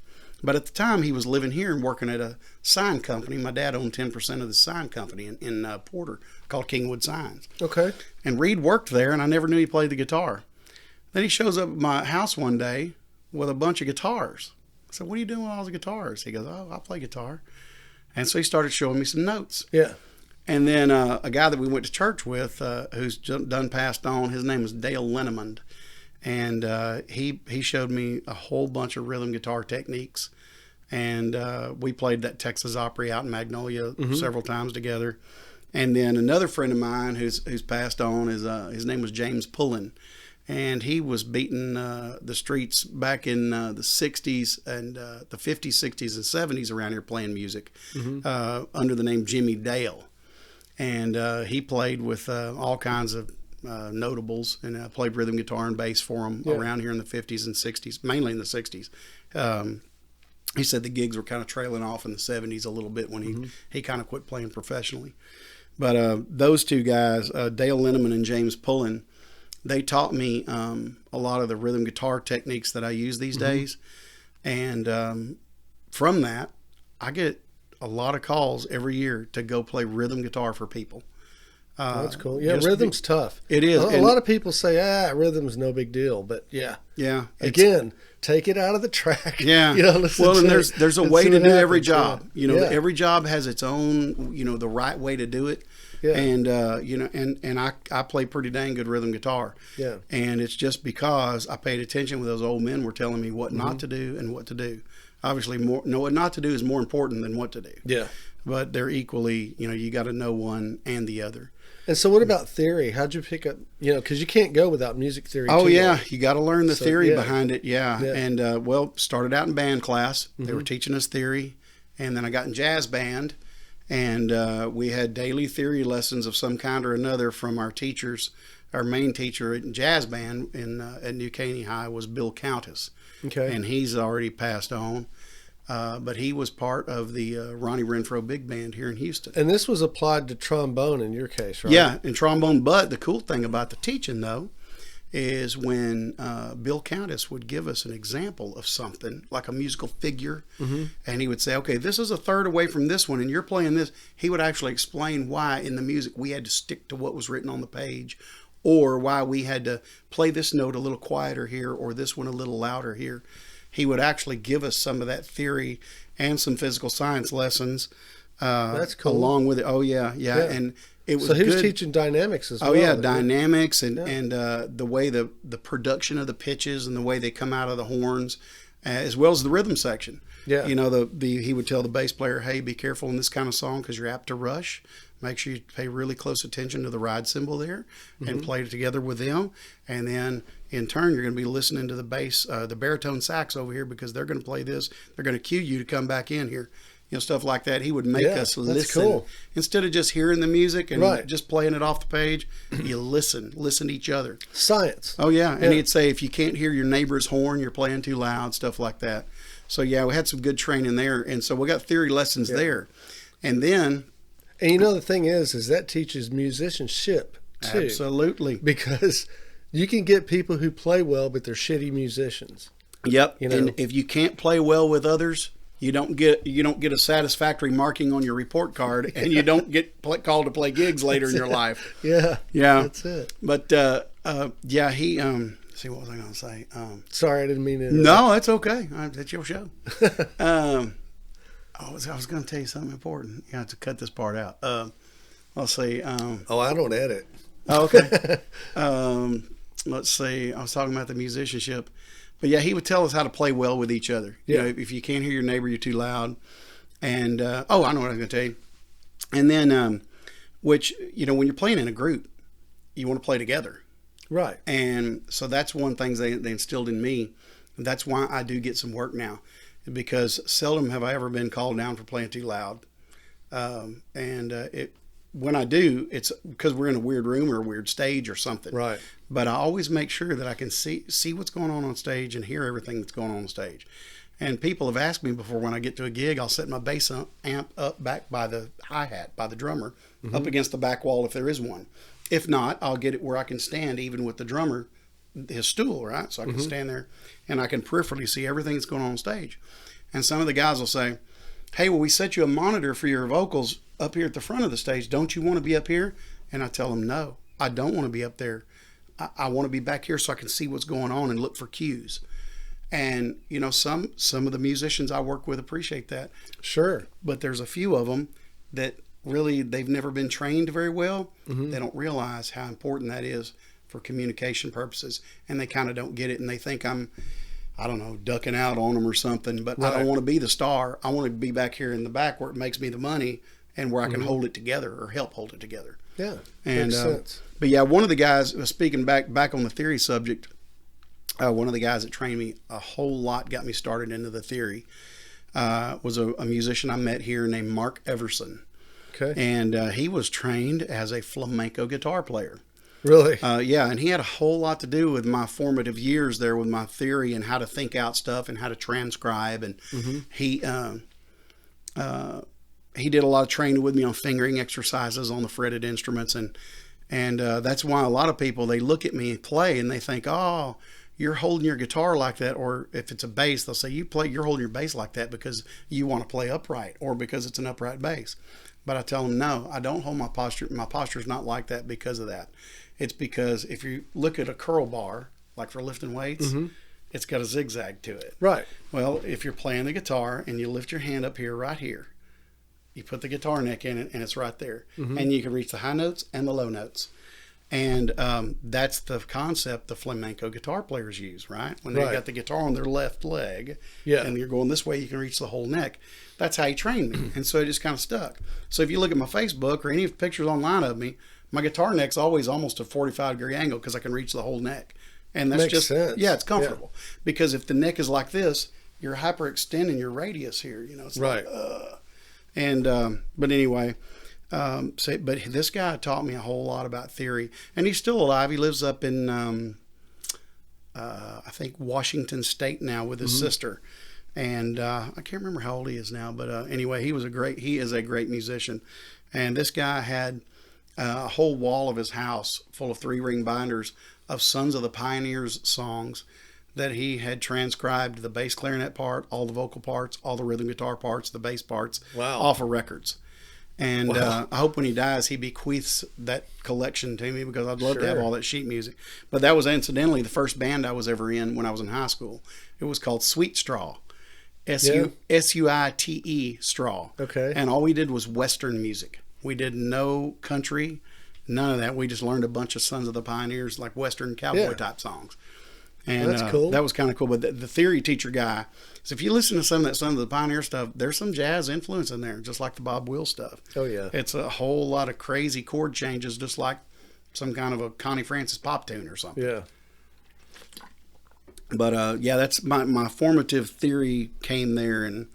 But at the time, he was living here and working at a sign company. My dad owned 10% of the sign company in Porter called Kingwood Signs. Okay. And Reed worked there, and I never knew he played the guitar. Then he shows up at my house one day with a bunch of guitars. I said, "What are you doing with all the guitars?" He goes, "Oh, I play guitar." And so he started showing me some notes. Yeah. And then a guy that we went to church with, who's done passed on, his name was Dale Linnemond. And he showed me a whole bunch of rhythm guitar techniques. And we played that Texas Opry out in Magnolia several times together. And then another friend of mine who's passed on, his name was James Pullen. And he was beating the streets back in the 60s and the 50s, 60s, and 70s around here playing music under the name Jimmy Dale. And he played with all kinds of notables, and I played rhythm guitar and bass for him around here in the 50s and 60s, mainly in the 60s. He said the gigs were kind of trailing off in the 70s a little bit when he kind of quit playing professionally. But those two guys, Dale Linneman and James Pullen, they taught me a lot of the rhythm guitar techniques that I use these days. And from that, I get a lot of calls every year to go play rhythm guitar for people. That's cool. Yeah, rhythm's tough. It is. A lot of people say, rhythm's no big deal. But yeah. Again, take it out of the track. Yeah. Listen well, to and it there's a and way see to what do happens. every job. Yeah. Every job has its own, the right way to do it. Yeah. And, and I play pretty dang good rhythm guitar. Yeah. And it's just because I paid attention when those old men were telling me what not to do and what to do. Obviously, what not to do is more important than what to do. Yeah. But they're equally, you got to know one and the other. And so what about theory? How'd you pick up, because you can't go without music theory. Oh, too yeah. long. You got to learn the theory behind it. Yeah. Yeah. And, started out in band class. They were teaching us theory. And then I got in jazz band. And we had daily theory lessons of some kind or another from our teachers. Our main teacher in jazz band at New Caney High was Bill Countess. Okay. And he's already passed on. But he was part of the Ronnie Renfro Big Band here in Houston. And this was applied to trombone in your case, right? Yeah, in trombone. But the cool thing about the teaching, though, is when Bill Countess would give us an example of something, like a musical figure, and he would say, okay, this is a third away from this one, and you're playing this. He would actually explain why in the music we had to stick to what was written on the page, or why we had to play this note a little quieter here, or this one a little louder here. He would actually give us some of that theory and some physical science lessons. That's cool. Along with it. Oh, yeah. And it was so he was good. teaching dynamics as well. Oh, yeah, then, dynamics and the way the production of the pitches and the way they come out of the horns, as well as the rhythm section. Yeah. He would tell the bass player, hey, be careful in this kind of song because you're apt to rush. Make sure you pay really close attention to the ride cymbal there and play it together with them. And then in turn, you're going to be listening to the bass, the baritone sax over here because they're going to play this. They're going to cue you to come back in here. Stuff like that. He would make us listen. Cool. Instead of just hearing the music and Right. just playing it off the page, you listen to each other. Science. Oh, yeah. And he'd say, if you can't hear your neighbor's horn, you're playing too loud, stuff like that. So, yeah, we had some good training there. And so we got theory lessons there. And then... And the thing is that teaches musicianship too. Absolutely. Because you can get people who play well, but they're shitty musicians. Yep. And if you can't play well with others, you don't get a satisfactory marking on your report card, and you don't get called to play gigs later in your life. Yeah. Yeah. That's it. But he see, what was I going to say? Sorry, I didn't mean to. No, that's okay. That's your show. I was going to tell you something important. You have to cut this part out. Let's see. I don't edit. Okay. Let's see. I was talking about the musicianship. But yeah, he would tell us how to play well with each other. Yeah. You know, if you can't hear your neighbor, you're too loud. And I know what I was going to tell you. And then, which, you know, when you're playing in a group, you want to play together. Right. And so that's one thing they instilled in me. That's why I do get some work now, because seldom have I ever been called down for playing too loud. When I do, it's because we're in a weird room or a weird stage or something. Right. But I always make sure that I can see what's going on stage and hear everything that's going on stage. And people have asked me before, when I get to a gig, I'll set my bass amp up back by the hi-hat, by the drummer, up against the back wall if there is one. If not, I'll get it where I can stand even with the drummer, his stool, right? So I can stand there and I can peripherally see everything that's going on stage. And some of the guys will say, hey, well, we set you a monitor for your vocals up here at the front of the stage. Don't you want to be up here? And I tell them, no, I don't want to be up there. I want to be back here so I can see what's going on and look for cues. And, you know, some of the musicians I work with appreciate that. Sure. But there's a few of them that really, they've never been trained very well. They don't realize how important that is for communication purposes. And they kind of don't get it. And they think I don't know, ducking out on them or something. But Right. I don't want to be the star. I want to be back here in the back where it makes me the money and where I can hold it together or help hold it together. Yeah. And, Makes sense. But yeah, one of the guys, speaking back on the theory subject, one of the guys that trained me a whole lot, got me started into the theory, was a musician I met here named Mark Everson. Okay. And he was trained as a flamenco guitar player. Really? Yeah, and he had a whole lot to do with my formative years there with my theory and how to think out stuff and how to transcribe. And he did a lot of training with me on fingering exercises on the fretted instruments. And that's why a lot of people, they look at me play and they think, oh, you're holding your guitar like that. Or if it's a bass, they'll say, you're holding your bass like that because you want to play upright or because it's an upright bass. But I tell them, no, I don't hold my posture. My posture's not like that because of that. It's because if you look at a curl bar, like for lifting weights, it's got a zigzag to it. Right. Well, if you're playing the guitar and you lift your hand up here, right here, you put the guitar neck in it and it's right there. And you can reach the high notes and the low notes. And that's the concept the flamenco guitar players use, right? When they got the guitar on their left leg and you're going this way, you can reach the whole neck. That's how he trained me. And so it just kind of stuck. So if you look at my Facebook or any pictures online of me, my guitar neck's always almost a 45-degree angle because I can reach the whole neck. And that's Makes sense. Yeah, it's comfortable. Because if the neck is like this, you're hyperextending your radius here. You know, it's Right. But anyway, but this guy taught me a whole lot about theory, and he's still alive. He lives up in, I think Washington State now with his sister, and I can't remember how old he is now. But anyway, he is a great musician, and this guy had a whole wall of his house full of 3-ring binders of Sons of the Pioneers songs that he had transcribed the bass clarinet part, all the vocal parts, all the rhythm guitar parts, the bass parts, off of records. And I hope when he dies, he bequeaths that collection to me because I'd love to have all that sheet music. But that was incidentally the first band I was ever in when I was in high school. It was called Sweet Straw. Suite Straw. Okay. And all we did was Western music. We did no country, none of that. We just learned a bunch of Sons of the Pioneers, like Western cowboy type songs. And that's cool. That was kind of cool. But the theory teacher guy, so if you listen to some of that Sons of the Pioneer stuff, there's some jazz influence in there, just like the Bob Wills stuff. Oh, yeah. It's a whole lot of crazy chord changes, just like some kind of a Connie Francis pop tune or something. Yeah. But yeah, that's my formative theory came there, and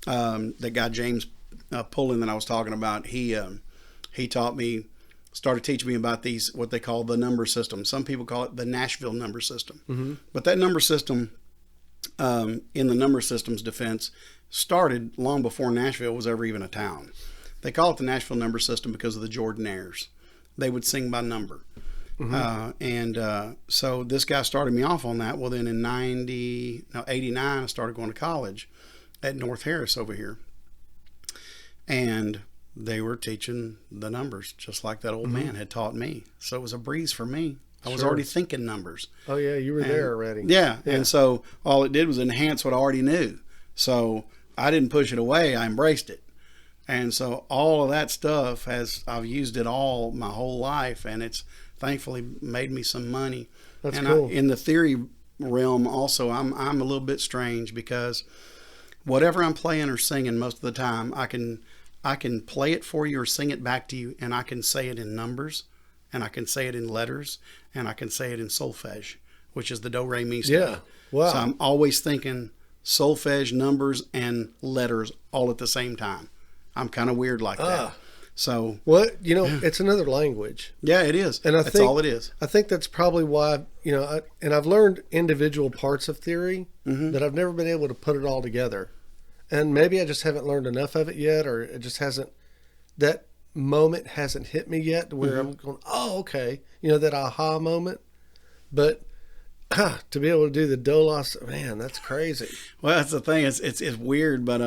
that guy James Pullen that I was talking about, he taught me, started teaching me about these, what they call the number system. Some people call it the Nashville number system. But that number system, in the number system's defense, started long before Nashville was ever even a town. They call it the Nashville number system because of the Jordanaires. They would sing by number. So this guy started me off on that. Well, then in 89, I started going to college at North Harris over here. And they were teaching the numbers just like that old man had taught me. So it was a breeze for me. I was already thinking numbers. Oh, yeah, you were there already. Yeah, and so all it did was enhance what I already knew. So I didn't push it away. I embraced it. And so all of that stuff, I've used it all my whole life, and it's thankfully made me some money. That's and cool. in the theory realm also, I'm a little bit strange because whatever I'm playing or singing most of the time, I can play it for you or sing it back to you, and I can say it in numbers, and I can say it in letters, and I can say it in solfege, which is the do re mi scale. Yeah. Wow. So I'm always thinking solfege, numbers, and letters all at the same time. I'm kind of weird like that. So what, it's another language. yeah, it is. And that's all it is. I think that's probably why, and I've learned individual parts of theory that I've never been able to put it all together. And maybe I just haven't learned enough of it yet, or it just hasn't, that moment hasn't hit me yet where I'm going, oh, okay. That aha moment. But to be able to do the do la, man, that's crazy. Well, that's the thing. It's weird, but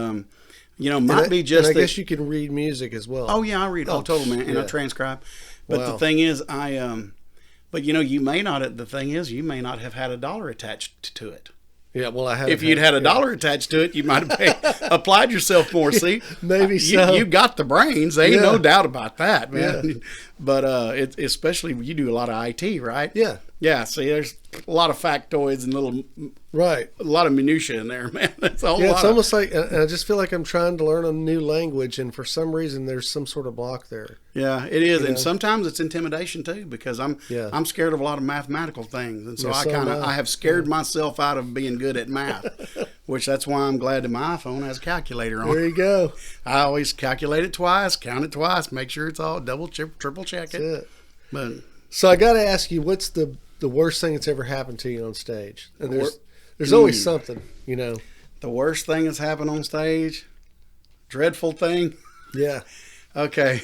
might be just. And I guess you can read music as well. Oh yeah, I read all total, man, and I transcribe. But the thing is, but you may not. The thing is, you may not have had $1 attached to it. Yeah, well, I have. If you'd had $1 attached to it, you might have applied yourself more. See, maybe so. You got the brains. There ain't no doubt about that, man. Yeah. But especially you do a lot of IT, right? Yeah. Yeah. See, there's a lot of factoids and a lot of minutia in there, man. That's a whole lot. It's almost like, and I just feel like I'm trying to learn a new language, and for some reason there's some sort of block there. Yeah, it is, and sometimes it's intimidation too, because I'm scared of a lot of mathematical things, and so I have scared myself out of being good at math, which that's why I'm glad that my iPhone has a calculator on. There you go. I always calculate it twice, count it twice, make sure it's all double, triple check it. That's it. But so I got to ask you, what's the worst thing that's ever happened to you on stage? And there's always something, The worst thing that's happened on stage, dreadful thing. Yeah. Okay.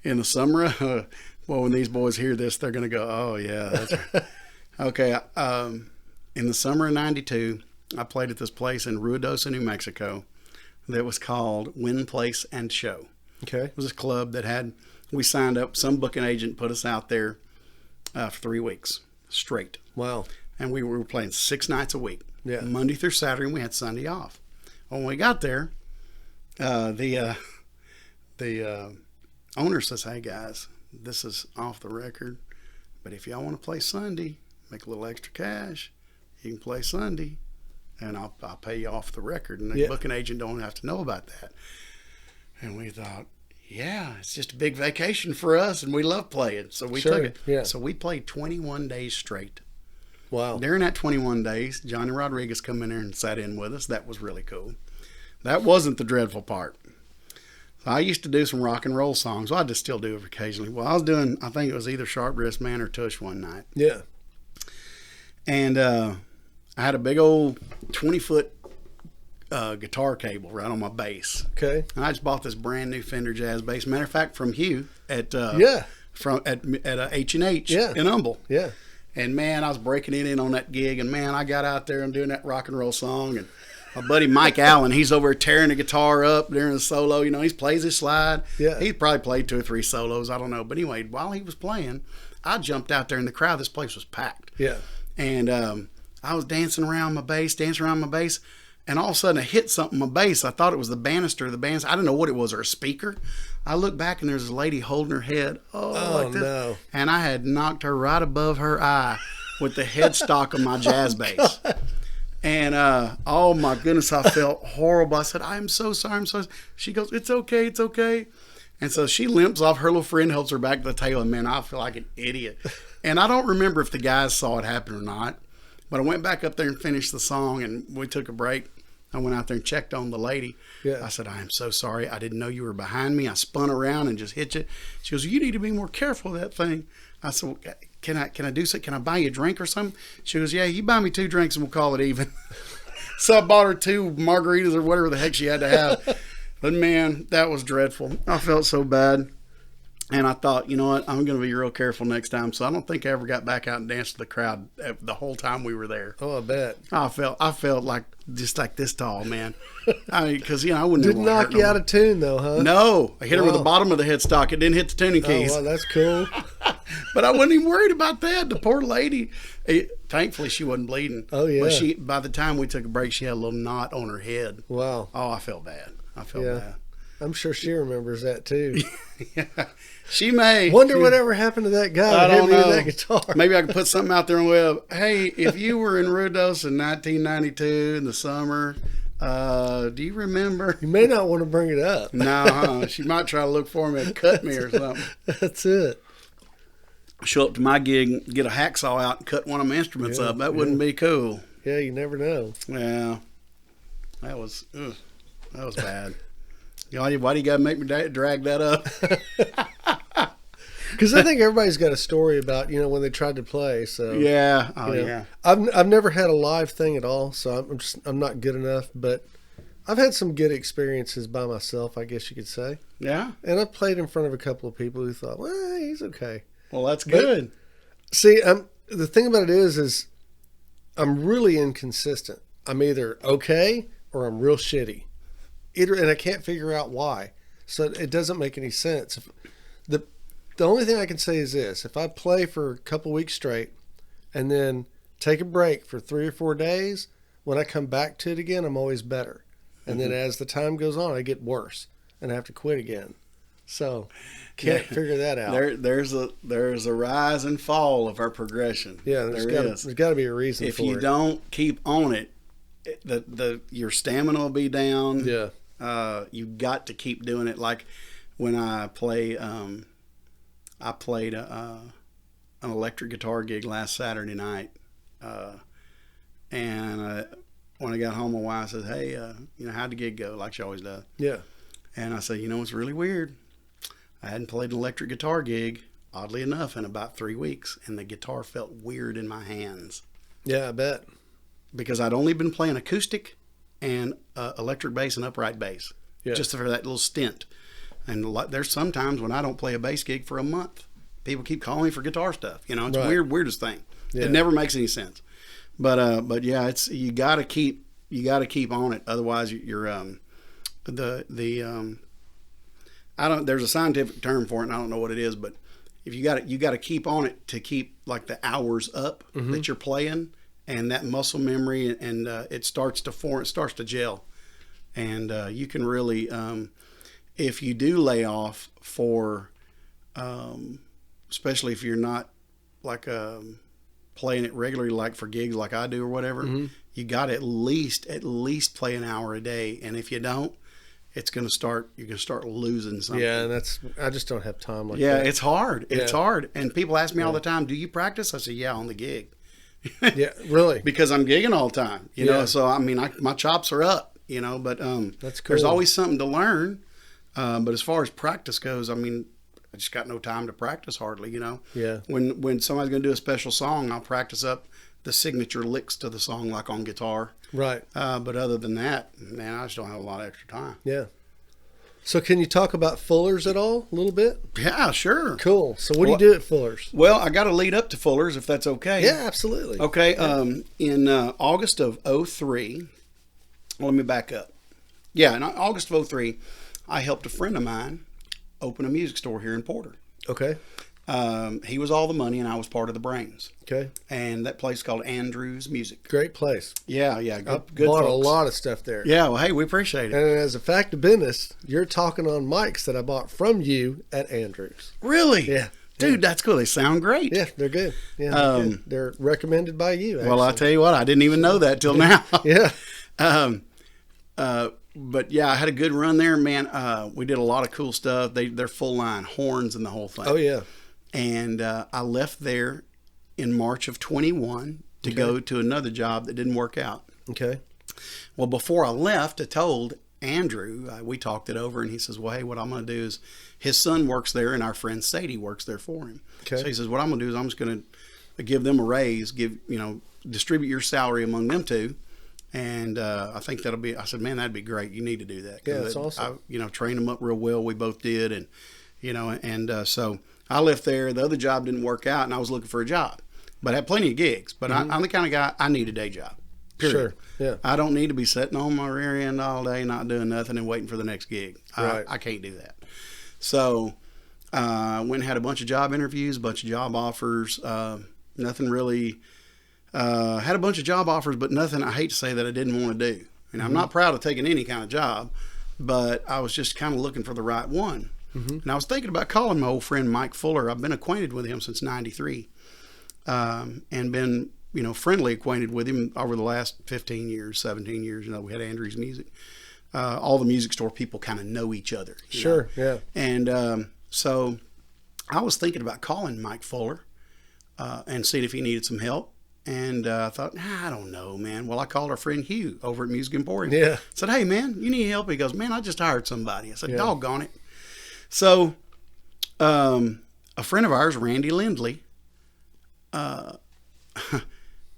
In the summer, when these boys hear this, they're going to go, oh, yeah, that's right. Okay. In the summer of 92, I played at this place in Ruidoso, New Mexico that was called Win Place and Show. Okay. It was a club that we signed up, some booking agent put us out there for 3 weeks straight. Wow. And we were playing 6 nights a week. Yeah. Monday through Saturday, and we had Sunday off. When we got there, the owner says, hey guys, this is off the record, but if y'all want to play Sunday, make a little extra cash, you can play Sunday, and I'll pay you off the record, and the booking agent don't have to know about that. And we thought, yeah, it's just a big vacation for us, and we love playing, so we took it. Yeah. So we played 21 days straight. Wow. During that 21 days, Johnny Rodriguez come in there and sat in with us. That was really cool. That wasn't the dreadful part. I used to do some rock and roll songs. Well, I just still do it occasionally. Well, I was doing, I think it was either Sharp Wrist Man or Tush one night. Yeah. And I had a big old 20-foot guitar cable right on my bass. Okay. And I just bought this brand new Fender Jazz bass. Matter of fact, from Hugh at H&H in Humble. Yeah. And man, I was breaking it in on that gig, and man, I got out there and doing that rock and roll song, and my buddy Mike Allen, he's over tearing the guitar up during the solo. He plays his slide. Yeah. He probably played 2 or 3 solos, I don't know. But anyway, while he was playing, I jumped out there in the crowd. This place was packed. Yeah. And I was dancing around my bass, and all of a sudden I hit something on my bass. I thought it was the banister of the band. I didn't know what it was, or a speaker. I looked back, and there's a lady holding her head. Like this. No. And I had knocked her right above her eye with the headstock of my jazz bass. God. And oh my goodness, I felt horrible. I said, I'm so sorry. She goes, it's okay. And so she limps off. Her little friend helps her back to the table, and man, I feel like an idiot. And I don't remember if the guys saw it happen or not, but I went back up there and finished the song, and we took a break. I went out there and checked on the lady. Yeah. I said, I am so sorry. I didn't know you were behind me. I spun around and just hit you. She goes, you need to be more careful of that thing. I said, well, can I do something? Can I buy you a drink or something? She goes, yeah, you buy me 2 drinks and we'll call it even. So I bought her 2 margaritas or whatever the heck she had to have. But man, that was dreadful. I felt so bad. And I thought, you know what? I'm going to be real careful next time. So I don't think I ever got back out and danced to the crowd the whole time we were there. Oh, I bet. I felt like just like this tall, man. I mean, because I wouldn't. Didn't knock you out of tune though, huh? No, I hit her with the bottom of the headstock. It didn't hit the tuning keys. Oh, well, that's cool. But I wasn't even worried about that. The poor lady. Thankfully, she wasn't bleeding. Oh yeah. But by the time we took a break, she had a little knot on her head. Wow. Oh, I felt bad. bad. I'm sure she remembers that too. Yeah, she may. Wonder whatever happened to that guy I that hit don't me with know. that guitar. Maybe I could put something out there on the web. Hey, if you were in Rudos in 1992 in the summer, do you remember? You may not want to bring it up. No, she might try to look for me and cut me or something. That's it. Show up to my gig, get a hacksaw out and cut one of my instruments up. That wouldn't be cool. Yeah, you never know. Yeah, that was bad. Why do you got to make me drag that up? Because I think everybody's got a story about when they tried to play. So Yeah. I've never had a live thing at all, so I'm not good enough. But I've had some good experiences by myself, I guess you could say. Yeah. And I've played in front of a couple of people who thought, well, he's okay. Well, that's good. See, the thing about it is I'm really inconsistent. I'm either okay or I'm real shitty. And I can't figure out why. So it doesn't make any sense. The only thing I can say is this: if I play for a couple weeks straight and then take a break for 3 or 4 days, when I come back to it again, I'm always better. And then as the time goes on, I get worse and I have to quit again. So can't figure that out. There's a rise and fall of our progression. Yeah, there's got to be a reason if for you it. don't keep on it, your stamina will be down. Yeah. You've got to keep doing it. Like when I played an electric guitar gig last Saturday night, and when I got home, my wife said, "Hey, how'd the gig go?" Like she always does. Yeah. And I said, it's really weird. I hadn't played an electric guitar gig, oddly enough, in about 3 weeks, and the guitar felt weird in my hands. Yeah, I bet. Because I'd only been playing acoustic and electric bass and upright bass, just for that little stint. And there's sometimes when I don't play a bass gig for a month. People keep calling me for guitar stuff. It's Right. weirdest thing. Yeah. It never makes any sense. But yeah, it's you got to keep on it. Otherwise, you're there's a scientific term for it, and I don't know what it is, but if you got to keep on it to keep like the hours up that you're playing, and that muscle memory, and it starts to form, it starts to gel, and you can really, if you do lay off for, especially if you're not like playing it regularly, like for gigs like I do or whatever, you got to at least play an hour a day, and if you don't, you're going to start losing something. Yeah, and I just don't have time like that. Yeah, it's hard. It's Yeah. hard. And people ask me all the time, do you practice? I say, yeah, on the gig. Yeah, really. Because I'm gigging all the time, you Yeah. know, so I mean, my chops are up, but That's there's cool. always something to learn. But as far as practice goes, I mean, I just got no time to practice hardly, Yeah. When somebody's going to do a special song, I'll practice up the signature licks to the song, like on guitar. Right. But other than that, man, I just don't have a lot of extra time. Yeah. So can you talk about Fuller's at all a little bit? Yeah, sure. Cool. So what do you do at Fuller's? Well, I got to lead up to Fuller's if that's okay. Yeah, absolutely. Okay. In August of 2003, let me back up. Yeah, in August of 2003, I helped a friend of mine open a music store here in Porter. Okay. He was all the money, and I was part of the brains. Okay. And that place is called Andrew's Music. Great place. Yeah, I good bought folks. a lot of stuff there. Yeah, well, hey, we appreciate it. And as a fact of business, you're talking on mics that I bought from you at Andrews. Really? Yeah. Dude, that's cool. They sound great. Yeah, they're good. Yeah, they're good. They're recommended by you. Actually. Well, I'll tell you what, I didn't even know that till now. Yeah. But yeah, I had a good run there, man. We did a lot of cool stuff. They're full line horns and the whole thing. Oh yeah. And I left there in March of 21 to go to another job that didn't work out. Okay. Well, before I left, I told Andrew, we talked it over, and he says, well, hey, what I'm going to do is, his son works there, and our friend Sadie works there for him. Okay. So he says, what I'm going to do is I'm just going to give them a raise, distribute your salary among them two. And I think that'll be, I said, man, that'd be great. You need to do that. Yeah, that's awesome. I, train them up real well. We both did. And, so I left there. The other job didn't work out, and I was looking for a job. But I had plenty of gigs. But I'm the kind of guy, I need a day job. Period. Sure. Yeah. I don't need to be sitting on my rear end all day, not doing nothing and waiting for the next gig. Right. I can't do that. So I went and had a bunch of job interviews, a bunch of job offers. Nothing really. Had a bunch of job offers, but nothing I hate to say that I didn't want to do. And I'm not proud of taking any kind of job, but I was just kind of looking for the right one. And I was thinking about calling my old friend Mike Fuller. I've been acquainted with him since '93, and been, friendly acquainted with him over the last 15 years, 17 years. We had Andrew's Music. All the music store people kind of know each other. Sure, yeah. And so I was thinking about calling Mike Fuller and seeing if he needed some help. And I thought, I don't know, man. Well, I called our friend Hugh over at Music Emporium. Yeah. Said, hey, man, you need help? He goes, man, I just hired somebody. I said, doggone it. So a friend of ours, Randy Lindley,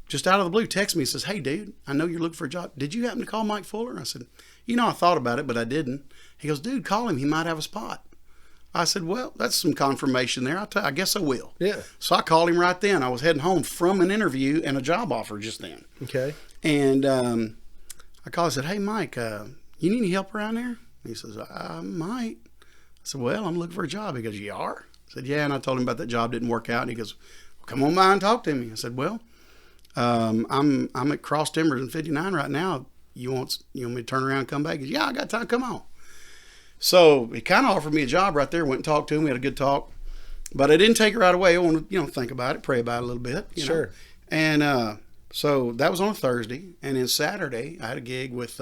just out of the blue, texted me and says, hey, dude, I know you're looking for a job. Did you happen to call Mike Fuller? I said, I thought about it, but I didn't. He goes, dude, call him. He might have a spot. I said, well, that's some confirmation there. I guess I will. Yeah. So I called him right then. I was heading home from an interview and a job offer just then. Okay. And I called and said, hey, Mike, you need any help around there? He says, I might. I said, well, I'm looking for a job. He goes, you are? I said, yeah. And I told him about that job didn't work out. And he goes, well, come on by and talk to me. I said, well, I'm at Cross Timbers in 59 right now. You want me to turn around and come back? He goes, yeah, I got time. Come on. So he kind of offered me a job right there. Went and talked to him. We had a good talk, but I didn't take it right away. I wanted to, think about it, pray about it a little bit. Sure. And so that was on a Thursday, and then Saturday I had a gig with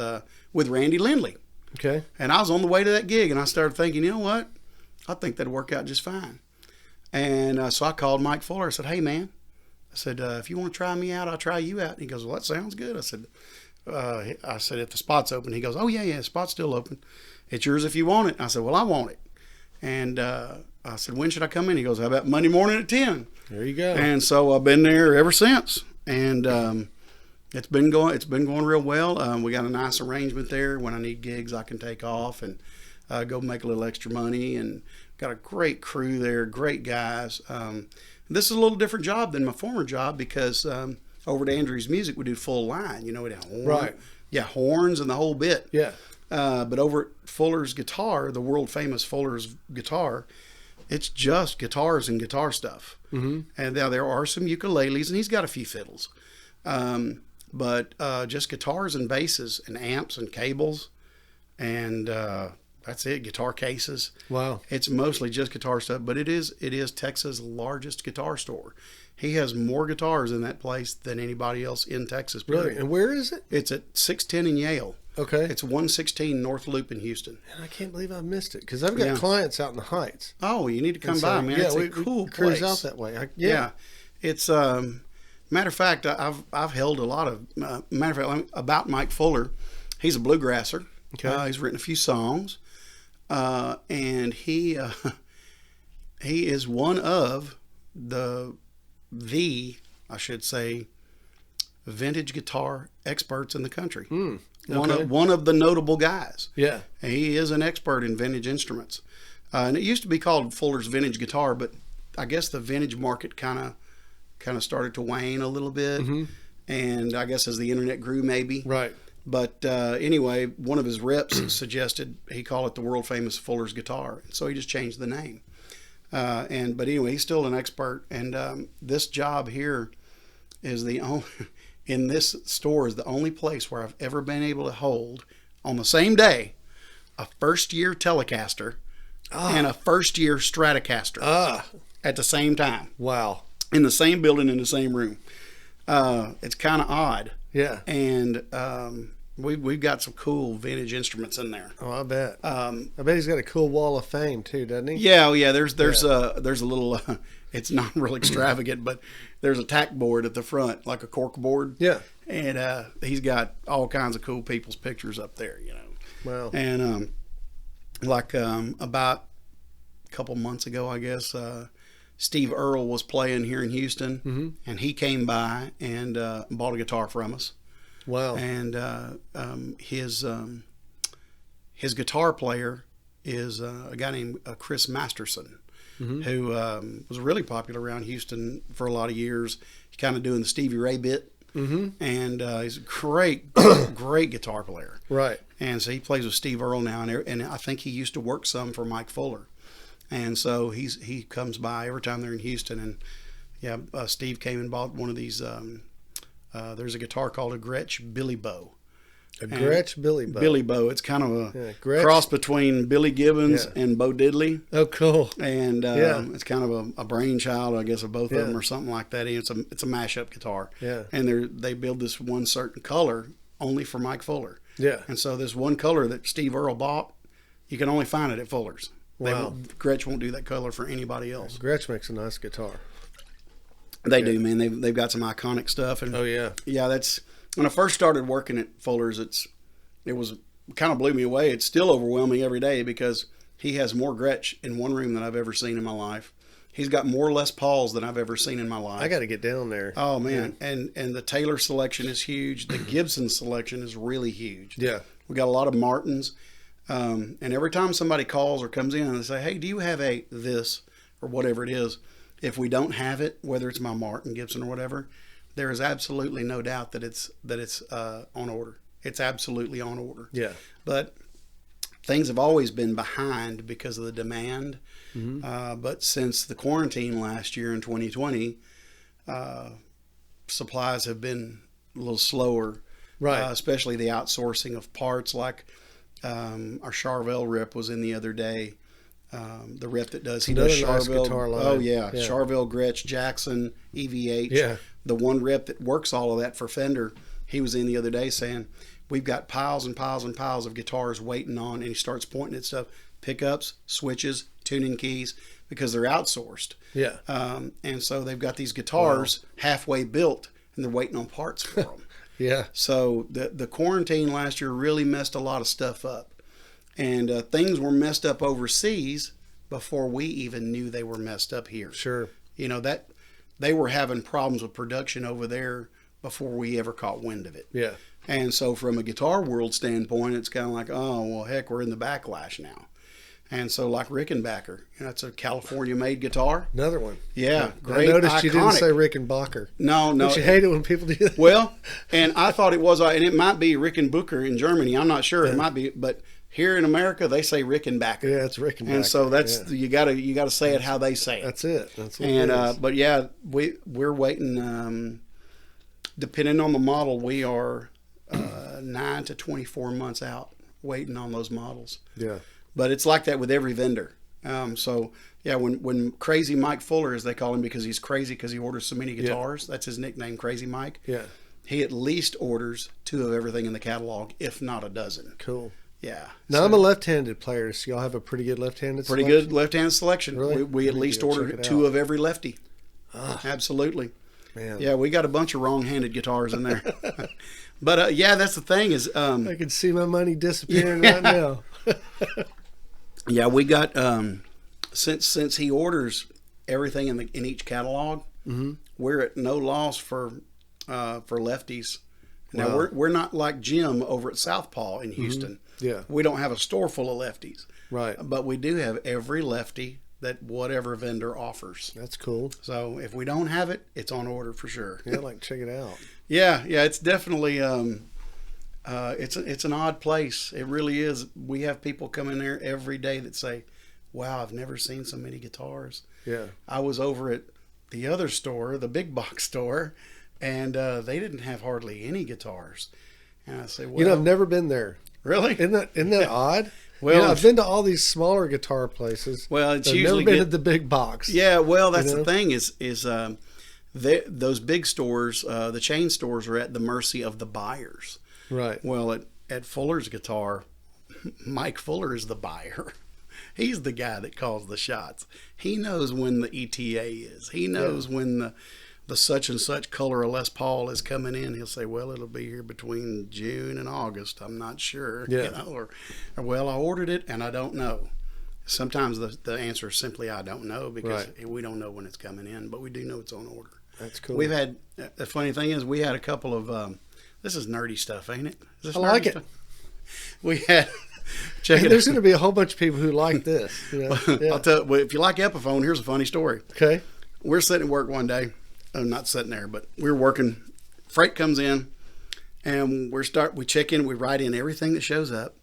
Randy Lindley. Okay. And I was on the way to that gig, and I started thinking, you know what? I think that'd work out just fine. And so I called Mike Fuller. I said, hey, man. I said, if you want to try me out, I'll try you out. And he goes, well, that sounds good. I said, if the spot's open. He goes, oh, yeah, the spot's still open. It's yours if you want it. I said, well, I want it. And I said, when should I come in? He goes, how about Monday morning at 10? There you go. And so I've been there ever since. And it's been going real well. We got a nice arrangement there. When I need gigs, I can take off and go make a little extra money. And got a great crew there, great guys. This is a little different job than my former job because over at Andrew's Music, we do full line. We had horns. Right. Yeah, horns and the whole bit. Yeah. But over at Fuller's Guitar, the world famous Fuller's Guitar, it's just guitars and guitar stuff. Mm-hmm. And now there are some ukuleles, and he's got a few fiddles. But just guitars and basses and amps and cables, and that's it. Guitar cases. Wow. It's mostly just guitar stuff, but it is Texas' largest guitar store. He has more guitars in that place than anybody else in Texas. Period. Really? And where is it? It's at 610 in Yale. Okay. It's 116 North Loop in Houston. And I can't believe I missed it because I've got clients out in the Heights. Oh, you need to come by, man. It's a cool cruise place. out that way. Yeah. It's matter of fact, I've held a lot of matter of fact about Mike Fuller. He's a bluegrasser. Okay. He's written a few songs, and he is one of the I should say vintage guitar experts in the country. Okay. One of the notable guys. Yeah. He is an expert in vintage instruments. And it used to be called Fuller's Vintage Guitar, but I guess the vintage market kind of started to wane a little bit. Mm-hmm. And I guess as the internet grew, maybe. Right. But anyway, one of his reps suggested he call it the world famous Fuller's Guitar. So he just changed the name. But anyway, he's still an expert. And this job here is the only... in this store is the only place where I've ever been able to hold on the same day a first-year Telecaster and a first-year Stratocaster at the same time. Wow. In the same building, in the same room. It's kind of odd. Yeah. And we've got some cool vintage instruments in there. Oh, I bet. I bet he's got a cool wall of fame too, doesn't he? Yeah, there's a little it's not real extravagant, but there's a tack board at the front, like a cork board. Yeah. And he's got all kinds of cool people's pictures up there, Wow. And about a couple months ago, I guess, Steve Earle was playing here in Houston, mm-hmm. and he came by and bought a guitar from us. Wow. And his guitar player is a guy named Chris Masterson. Mm-hmm. Who was really popular around Houston for a lot of years. He's kind of doing the Stevie Ray bit. Mm-hmm. And he's a great guitar player. Right. And so he plays with Steve Earle now, and I think he used to work some for Mike Fuller. And so he comes by every time they're in Houston. And Steve came and bought one of these. There's a guitar called a Gretsch Billy Bow. A Gretsch Billy Bow. Billy Bow. It's kind of a Gretsch. cross between Billy Gibbons and Bo Diddley. Oh, cool. And it's kind of a brainchild, I guess, of both of them or something like that. It's a mashup guitar. Yeah. And they build this one certain color only for Mike Fuller. Yeah. And so this one color that Steve Earle bought, you can only find it at Fuller's. Wow. Gretsch won't do that color for anybody else. Gretsch makes a nice guitar. They do, man. They've got some iconic stuff. And yeah, that's when I first started working at Fuller's. It was kind of blew me away. It's still overwhelming every day because he has more Gretsch in one room than I've ever seen in my life. He's got more Les Pauls than I've ever seen in my life. I got to get down there. Oh man, and the Taylor selection is huge. The Gibson selection is really huge. Yeah, we got a lot of Martins, and every time somebody calls or comes in and they say, "Hey, do you have a this or whatever it is?" If we don't have it, whether it's my Martin, Gibson, or whatever, there is absolutely no doubt that it's on order. It's absolutely on order. Yeah. But things have always been behind because of the demand. Mm-hmm. But since the quarantine last year in 2020, supplies have been a little slower. Right. Especially the outsourcing of parts, like our Charvel rep was in the other day. The rep that does Another does nice Charvel. guitar line. Oh yeah, Charvel, Gretsch, Jackson, EVH. Yeah. The one rep that works all of that for Fender, he was in the other day saying, "We've got piles and piles and piles of guitars waiting on," and he starts pointing at stuff, pickups, switches, tuning keys, because they're outsourced. Yeah. And so they've got these guitars halfway built, and they're waiting on parts for them. Yeah. So the quarantine last year really messed a lot of stuff up. And things were messed up overseas before we even knew they were messed up here. Sure. You know, that they were having problems with production over there before we ever caught wind of it. Yeah. And so from a Guitar World standpoint, it's kind of like, oh, well, heck, we're in the backlash now. And so like Rickenbacker, it's a California-made guitar. Another one. Yeah, great, I noticed iconic. you didn't say Rickenbacker. No. Don't you hate it when people do that? Well, and I thought it was, and it might be Rickenbacker in Germany. I'm not sure. It might be, but here in America, they say Rickenbacker. Yeah, it's Rickenbacker. And so that's you gotta say it how they say it. That's it. That's what and it is. but yeah, we're waiting. Depending on the model, we are 9 to 24 months out waiting on those models. Yeah. But it's like that with every vendor. So yeah, when Crazy Mike Fuller, as they call him, because he's crazy because he orders so many guitars. That's his nickname, Crazy Mike. Yeah. He at least orders 2 of everything in the catalog, if not a dozen. Cool. Yeah. Now, I'm a left-handed player, so y'all have a pretty good left-handed Pretty selection? good left-handed selection. Really? We at least order 2 of every lefty. Absolutely. Man. Yeah, we got a bunch of wrong-handed guitars in there. But yeah, that's the thing is. I can see my money disappearing right now. Yeah, we got since he orders everything in each catalog, we're at no loss for lefties. Now we're not like Jim over at Southpaw in Houston. Yeah. We don't have a store full of lefties. Right. But we do have every lefty that whatever vendor offers. That's cool. So if we don't have it, it's on order for sure. Yeah, like check it out. Yeah, it's definitely it's an odd place. It really is. We have people come in there every day that say, "Wow, I've never seen so many guitars." Yeah. I was over at the other store, the big box store, and they didn't have hardly any guitars. And I say, "Well, I've never been there. Really? Isn't that odd?" Well, I've been to all these smaller guitar places. Well, it's I've usually never been at the big box. Yeah, well, that's the thing is those big stores, the chain stores, are at the mercy of the buyers. Right. Well, at Fuller's Guitar, Mike Fuller is the buyer. He's the guy that calls the shots. He knows when the ETA is. He knows when the such and such color of Les Paul is coming in. He'll say, "Well, it'll be here between June and August. I'm not sure." Yeah. Or, "Well, I ordered it and I don't know." Sometimes the answer is simply, "I don't know," because we don't know when it's coming in, but we do know it's on order. That's cool. We've had, the funny thing is, we had a couple of, this is nerdy stuff, ain't it? Is this I like nerdy it. stuff? We had, check it There's out. going to be a whole bunch of people who like this. Yeah. I'll tell you, if you like Epiphone, here's a funny story. Okay. We're sitting at work one day. Not sitting there, but we were working. Freight comes in, and we check in, we write in everything that shows up,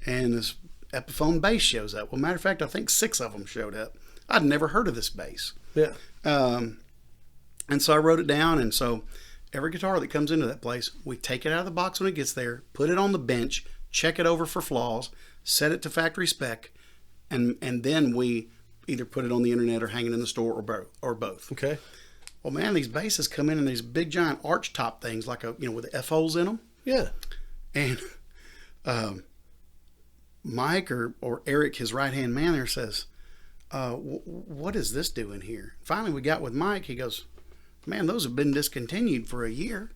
and this Epiphone bass shows up. Well, matter of fact, I think 6 of them showed up. I'd never heard of this bass. Yeah. And so I wrote it down, and so every guitar that comes into that place, we take it out of the box when it gets there, put it on the bench, check it over for flaws, set it to factory spec, and then we either put it on the internet or hang it in the store or both. Okay. Well, man, these basses come in these big giant arch top things, like with the F holes in them. Yeah. And Mike or Eric, his right hand man there, says, "What is this doing here?" Finally, we got with Mike. He goes, "Man, those have been discontinued for a year."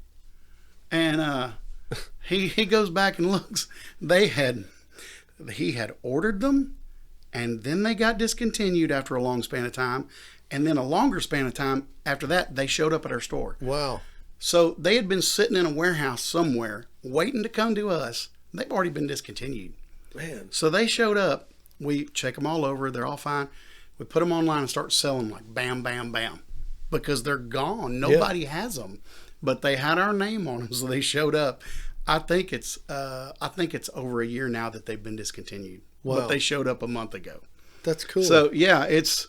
And he goes back and looks. He had ordered them, and then they got discontinued after a long span of time, and then a longer span of time after that, they showed up at our store. Wow. So they had been sitting in a warehouse somewhere waiting to come to us. They've already been discontinued. Man. So they showed up. We check them all over. They're all fine. We put them online and start selling like bam, bam, bam, because they're gone. Nobody has them, but they had our name on them, so they showed up. I think it's over a year now that they've been discontinued. Wow. But they showed up a month ago. That's cool. So yeah, it's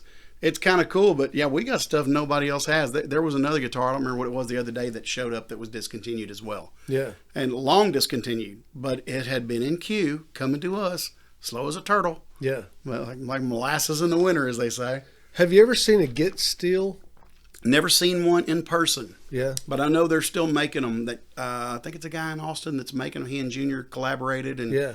kind of cool. But yeah, we got stuff nobody else has. There was another guitar, I don't remember what it was the other day, that showed up that was discontinued as well. Yeah. And long discontinued, but it had been in queue coming to us, slow as a turtle. Yeah. Well, like molasses in the winter, as they say. Have you ever seen a Get Steel? Never seen one in person. Yeah. But I know they're still making them. That I think it's a guy in Austin that's making them. He and Junior collaborated, and Yeah.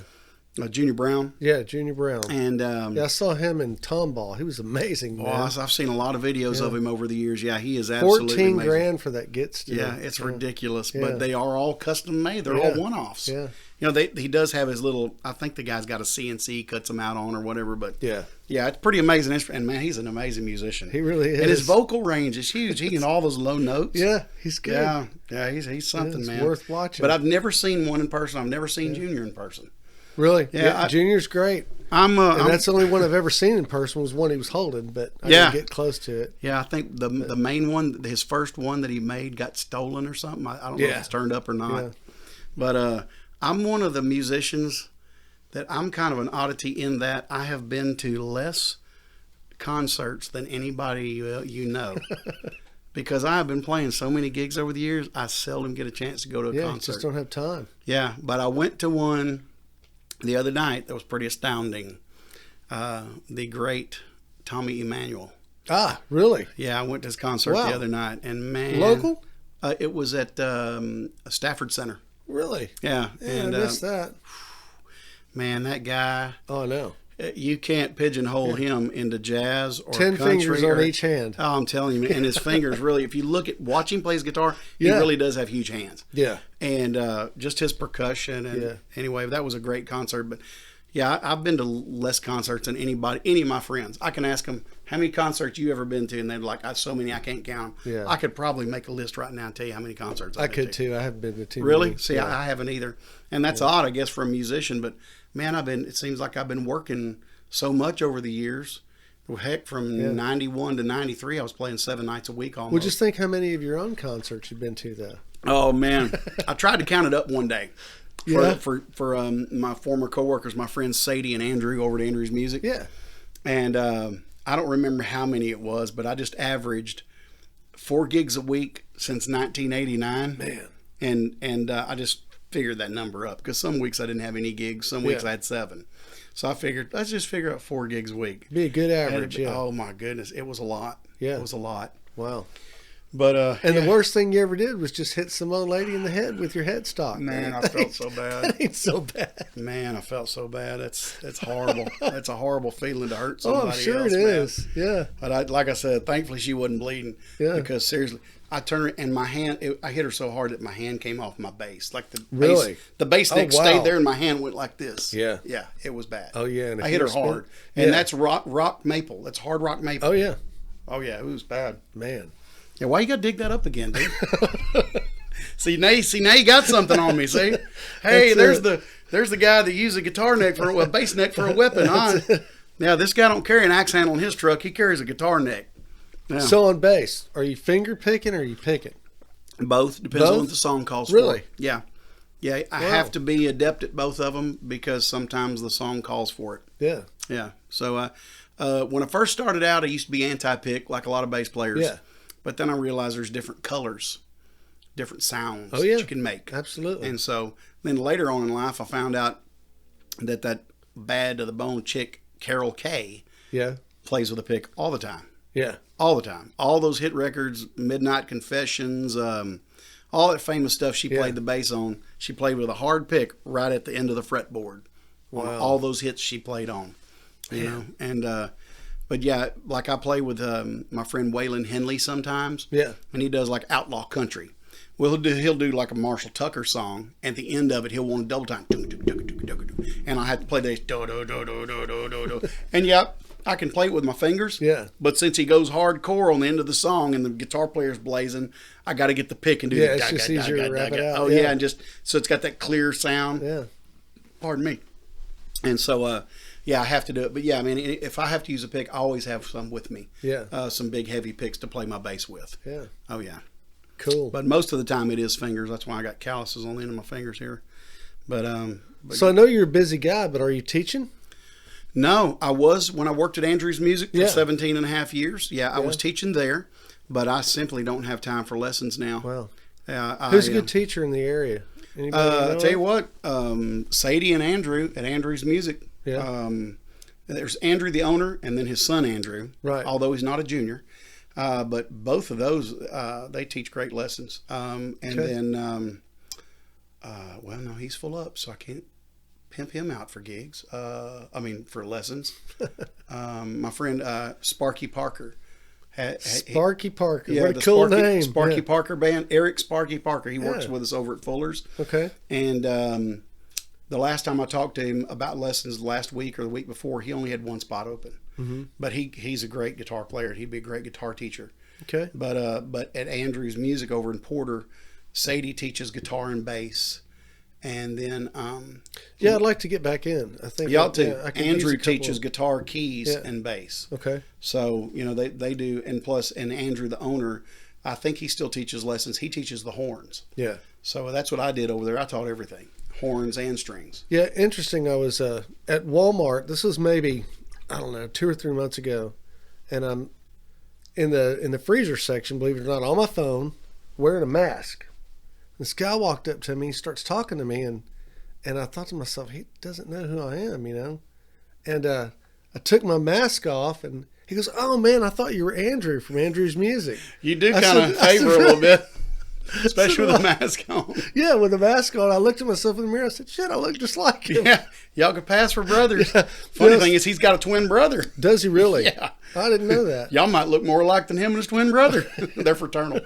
Junior Brown. Yeah, Junior Brown. And Yeah, I saw him in Tomball. He was amazing, man. I've seen a lot of videos of him over the years. Yeah, he is 14 absolutely amazing. grand for that Get Steel. Yeah, it's ridiculous. Yeah. But they are all custom made. They're all one-offs. Yeah. You know, he does have his little, I think the guy's got a CNC he cuts them out on or whatever. But Yeah. yeah, it's pretty amazing. And man, he's an amazing musician. He really is. And his vocal range is huge. He can all those low notes. Yeah, he's good. Yeah, he's something, It's man. worth watching. But I've never seen one in person. I've never seen Junior in person. Really? Yeah, Junior's great. And That's the only one I've ever seen in person was one he was holding, but I didn't get close to it. Yeah, I think the main one, his first one that he made, got stolen or something. I don't know if it's turned up or not. Yeah. But I'm one of the musicians that I'm kind of an oddity in that I have been to less concerts than anybody you know. Because I have been playing so many gigs over the years, I seldom get a chance to go to a concert. Just don't have time. Yeah, but I went to one the other night that was pretty astounding. The great Tommy Emmanuel. Ah, really? Yeah, I went to his concert the other night, and man, local? It was at Stafford Center. Really? Yeah, And I missed that. Man, that guy. Oh, no. You can't pigeonhole him into jazz or 10 country fingers on each hand. Oh, I'm telling you, and his fingers really. If you watch him play his guitar, he really does have huge hands. Yeah. And just his percussion. And anyway, that was a great concert. But yeah, I've been to less concerts than any of my friends. I can ask them, how many concerts you ever been to? And they're like, so many I can't count them. Yeah. I could probably make a list right now and tell you how many concerts I could too. I haven't been to too Really? many. See, I haven't either. And that's odd, I guess, for a musician. But man, it seems like I've been working so much over the years. Well, heck, from 91 to 93, I was playing 7 nights a week almost. Well, just think how many of your own concerts you've been to, though. Oh, man. I tried to count it up one day. Yeah. For my former coworkers, my friends Sadie and Andrew over at Andrew's Music. Yeah. And I don't remember how many it was, but I just averaged 4 gigs a week since 1989. Man. And I just figured that number up because some weeks I didn't have any gigs. Some weeks I had 7. So I figured, let's just figure out 4 gigs a week. Be a good average, Oh, my goodness. It was a lot. Yeah. It was a lot. Wow. But and the worst thing you ever did was just hit some old lady in the head with your headstock. Man, I felt so bad. That ain't so bad. Man, I felt so bad. It's horrible. It's a horrible feeling to hurt somebody else. I'm sure it is. Yeah. But like I said, thankfully she wasn't bleeding. Yeah. Because seriously, I turned her and my hand. I hit her so hard that my hand came off my bass. Like the Really? the bass neck wow. stayed there and my hand went like this. Yeah. Yeah, it was bad. Oh yeah. And if I hit you her spin- hard, and that's rock maple. That's hard rock maple. Oh yeah. Oh yeah, it was bad. Man. Yeah, why you gotta dig that up again, dude? See now you got something on me. See, hey, there's the guy that used a guitar neck for a bass neck for a weapon. Huh? Now this guy don't carry an axe handle in his truck. He carries a guitar neck. Yeah. So on bass, are you finger picking or are you picking? Both depends on Both? what the song calls Really? for. Yeah, yeah. I have to be adept at both of them because sometimes the song calls for it. Yeah. Yeah. So when I first started out, I used to be anti-pick like a lot of bass players. Yeah. But then I realized there's different colors different sounds Oh, yeah. that you can make. Absolutely. And so then later on in life, I found out that bad to the bone chick, Carol Kay, Yeah. plays with a pick all the time. Yeah. All the time. All those hit records, Midnight Confessions, all that famous stuff she played the bass on. She played with a hard pick right at the end of the fretboard. On Wow. all those hits she played on. You know? And, but yeah, like I play with my friend Waylon Henley sometimes. Yeah. And he does like outlaw country. Well, he'll do like a Marshall Tucker song. At the end of it, he'll want a double time. And I have to play this. And yeah, I can play it with my fingers. Yeah. But since he goes hardcore on the end of the song and the guitar player's blazing, I got to get the pick and do Yeah, the it's just easier to wrap it out. Oh, yeah. And just so it's got that clear sound. Yeah. Pardon me. And so, yeah, I have to do it. But yeah, I mean, if I have to use a pick, I always have some with me. Yeah. Some big heavy picks to play my bass with. Yeah. Oh, yeah. Cool. But most of the time it is fingers. That's why I got calluses on the end of my fingers here. But so I know you're a busy guy, but are you teaching? no, I was when I worked at Andrews Music for Yeah. 17 and a half years. Yeah, I was teaching there, but I simply don't have time for lessons now. Wow. I, Who's a good teacher in the area? Anybody you know I'll tell you of? what, Sadie and Andrew at Andrews Music. Yeah. There's Andrew, the owner, and then his son, Andrew. Right. Although he's not a junior. But both of those, they teach great lessons. And then, well, no, he's full up, so I can't pimp him out for gigs. For lessons. My friend Sparky Parker. Sparky Parker. Yeah, what a the cool Sparky, name. Sparky Yeah. Parker Band. Eric Sparky Parker. He works Yeah. with us over at Fuller's. Okay. And the last time I talked to him about lessons last week or the week before, he only had one spot open. Mm-hmm. But he's a great guitar player. He'd be a great guitar teacher. Okay. But at Andrews Music over in Porter, Sadie teaches guitar and bass. And then Yeah, I'd like to get back in. I think y'all too. I could use Andrew a couple teaches guitar, keys, Yeah. and bass. Okay. So, they do. And plus, and Andrew, the owner, I think he still teaches lessons. He teaches the horns. Yeah. So that's what I did over there. I taught everything, horns and strings. Yeah, interesting. I was at Walmart. This was maybe, I don't know, 2 or 3 months ago, and I'm in the freezer section, believe it or not, on my phone, wearing a mask. This guy walked up to me, he starts talking to me, and I thought to myself, he doesn't know who I am, And I took my mask off, and he goes, "Oh man, I thought you were Andrew from Andrew's Music." You do I kind of said- I favor said, a little bit, I especially said, with a mask on. Yeah, with a mask on, I looked at myself in the mirror. I said, "Shit, I look just like him." Yeah, y'all could pass for brothers. Yeah. Funny Yes. thing is, he's got a twin brother. Does he really? Yeah. I didn't know that. Y'all might look more alike than him and his twin brother. They're fraternal.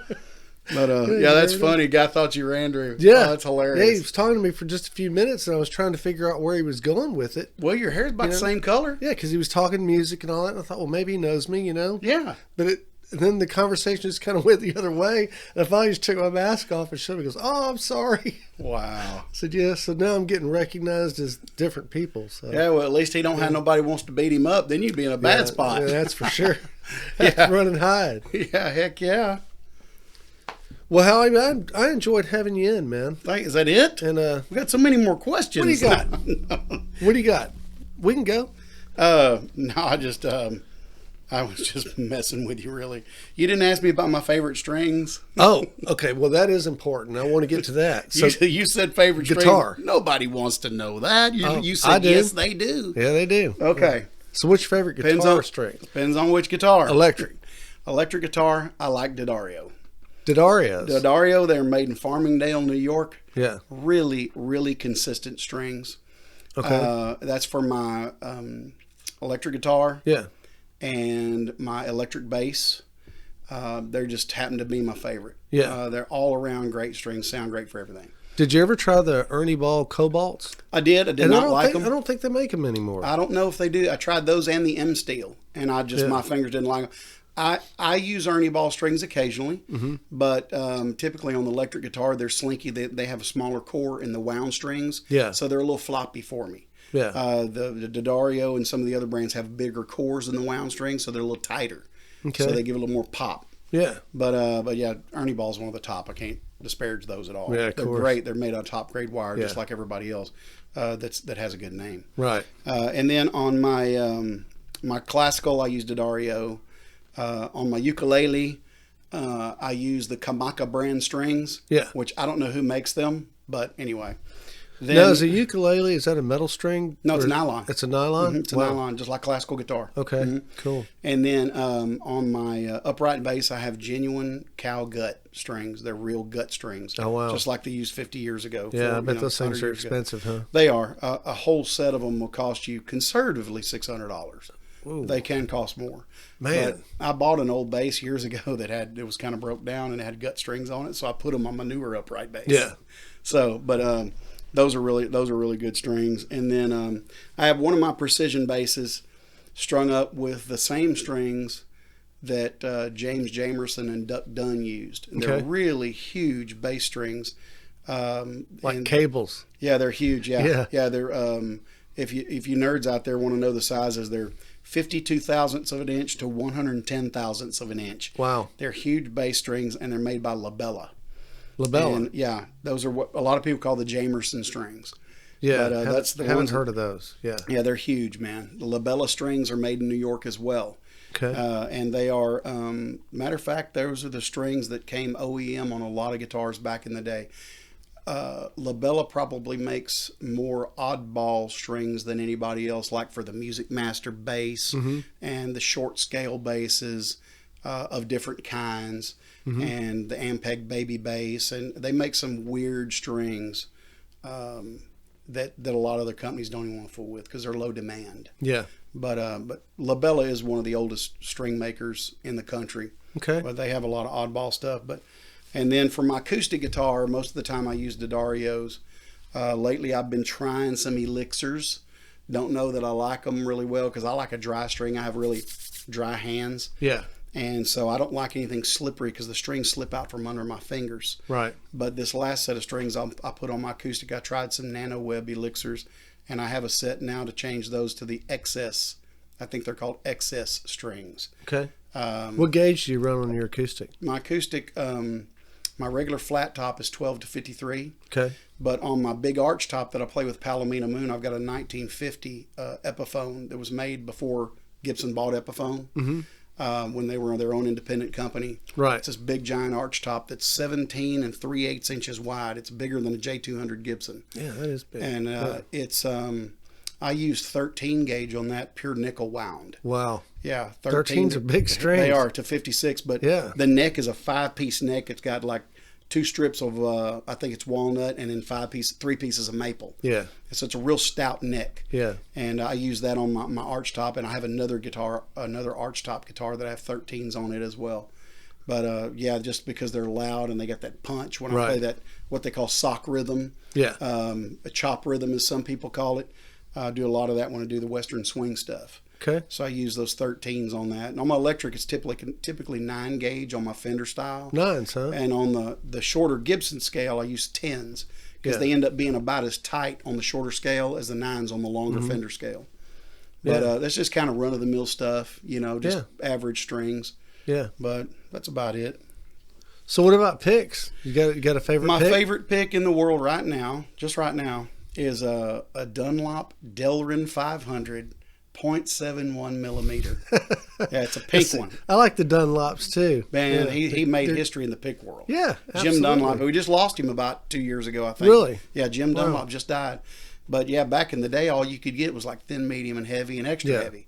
But yeah, that's never know. funny. Guy thought you were Andrew. Yeah, Oh, that's hilarious. Yeah, he was talking to me for just a few minutes, and I was trying to figure out where he was going with it. Well, your hair's about the same color. Yeah, because he was talking music and all that, and I thought, well, maybe he knows me, Yeah. But then the conversation just kind of went the other way, and I finally just took my mask off and showed him. He goes, "Oh, I'm sorry." Wow. I said, "Yeah." So now I'm getting recognized as different people. So Yeah, well, at least he don't have nobody wants to beat him up. Then you'd be in a bad spot. Yeah, that's for sure. Yeah. Run and hide. Yeah, heck yeah. Well, Howie, I enjoyed having you in, man. Is that it? And We got so many more questions. What do you got? What do you got? We can go. No, I was just messing with you, really. You didn't ask me about my favorite strings. Oh, okay. Well, that is important. I want to get to that. So, You said favorite guitar. string. Nobody wants to know that. You I said do. yes, they do. yeah, they do. Okay. So, what's your favorite Depends guitar on string? Depends on which guitar. Electric. Electric guitar, I like D'Addario. D'Addarios. D'Addario, they're made in Farmingdale, New York. Yeah. Really, really consistent strings. Okay. That's for my electric guitar. Yeah. And my electric bass. They just happen to be my favorite. Yeah. They're all around great strings, sound great for everything. Did you ever try the Ernie Ball Cobalts? I did. I did And not like I them. don't think they make them anymore. I don't know if they do. I tried those and the M Steel, and my fingers didn't like them. I use Ernie Ball strings occasionally, but typically on the electric guitar, they're slinky. They have a smaller core in the wound strings, Yeah. so they're a little floppy for me. Yeah. The D'Addario and some of the other brands have bigger cores in the wound strings, so they're a little tighter. Okay. So they give it a little more pop. Yeah. But yeah, Ernie Ball's one of the top. I can't disparage those at all. Yeah, of they're course. great. They're made out of top grade wire, just Yeah. like everybody else. That has a good name. Right. And then on my my classical, I use D'Addario. On my ukulele, I use the Kamaka brand strings. Yeah. Which I don't know who makes them, but anyway. Then, Now, is a ukulele, is that a metal string? No, it's Or- nylon. It's a nylon? It's a nylon, just like classical guitar. Okay, cool. And then on my upright bass, I have genuine cow gut strings. They're real gut strings. Oh, wow. Just like they used 50 years ago. Yeah, I bet those things 100 are years ago. expensive, huh? They are. A whole set of them will cost you conservatively $600. Ooh. They can cost more. Man. But I bought an old bass years ago that it was kind of broke down and it had gut strings on it, so I put them on my newer upright bass. Yeah. So, but those are really good strings. And then I have one of my precision basses strung up with the same strings that James Jamerson and Duck Dunn used. And they're Okay. really huge bass strings. Like cables. Yeah, they're huge. Yeah. Yeah. They're if you nerds out there want to know the sizes, they're 52 thousandths of an inch to 110 thousandths of an inch. Wow. They're huge bass strings, and they're made by Labella. Labella. And yeah, those are what a lot of people call the Jamerson strings. Yeah, But, that's the haven't ones heard of those. Yeah. Yeah, they're huge, man. The Labella strings are made in New York as well. Okay. And they are, matter of fact, those are the strings that came OEM on a lot of guitars back in the day. Labella probably makes more oddball strings than anybody else, like for the Music Master bass and the short scale basses of different kinds and the Ampeg Baby bass. And they make some weird strings that a lot of other companies don't even want to fool with because they're low demand. Yeah. But Labella is one of the oldest string makers in the country. Okay. But they have a lot of oddball stuff. And then for my acoustic guitar, most of the time I use D'Addarios. Lately I've been trying some elixirs. Don't know that I like them really well because I like a dry string. I have really dry hands. Yeah. And so I don't like anything slippery because the strings slip out from under my fingers. Right. But this last set of strings I put on my acoustic, I tried some Nano Web elixirs, and I have a set now to change those to the XS. I think they're called XS strings. Okay. What gauge do you run on your acoustic? My acoustic, my regular flat top is 12 to 53. Okay. But on my big arch top that I play with Palomino Moon, I've got a 1950 Epiphone that was made before Gibson bought Epiphone. When they were their own independent company. Right. It's this big giant arch top that's 17 and 3/8 inches wide. It's bigger than a J200 Gibson. Yeah, that is big. And it's I used 13 gauge on that, pure nickel wound. Wow. Yeah, 13's a big string. They are to 56, but Yeah. the neck is a 5-piece neck. It's got like 2 strips of I think it's walnut and then 3 pieces of maple. Yeah. So it's a real stout neck. Yeah. And I use that on my arch top, and I have another arch top guitar that I have 13s on it as well. But yeah, just because they're loud and they got that punch when I play that, what they call sock rhythm. Yeah. A chop rhythm, as some people call it. I do a lot of that when I do the Western swing stuff. Okay. So I use those 13s on that. And on my electric, it's typically 9 gauge on my Fender style. 9s, huh? And on the shorter Gibson scale, I use 10s because they end up being about as tight on the shorter scale as the 9s on the longer Fender scale. But that's just kind of run-of-the-mill stuff, just average strings. Yeah. But that's about it. So what about picks? You got a favorite My pick? favorite pick in the world right now, is a Dunlop Delrin 500 0.71 millimeter. Yeah, it's a pink one. I like the Dunlops too. Man, Yeah. he made history in the pick world. Yeah, absolutely. Jim Dunlop. We just lost him about 2 years ago, I think. Really? Yeah, Jim Dunlop just died. But yeah, back in the day, all you could get was like thin, medium, and heavy, and extra heavy.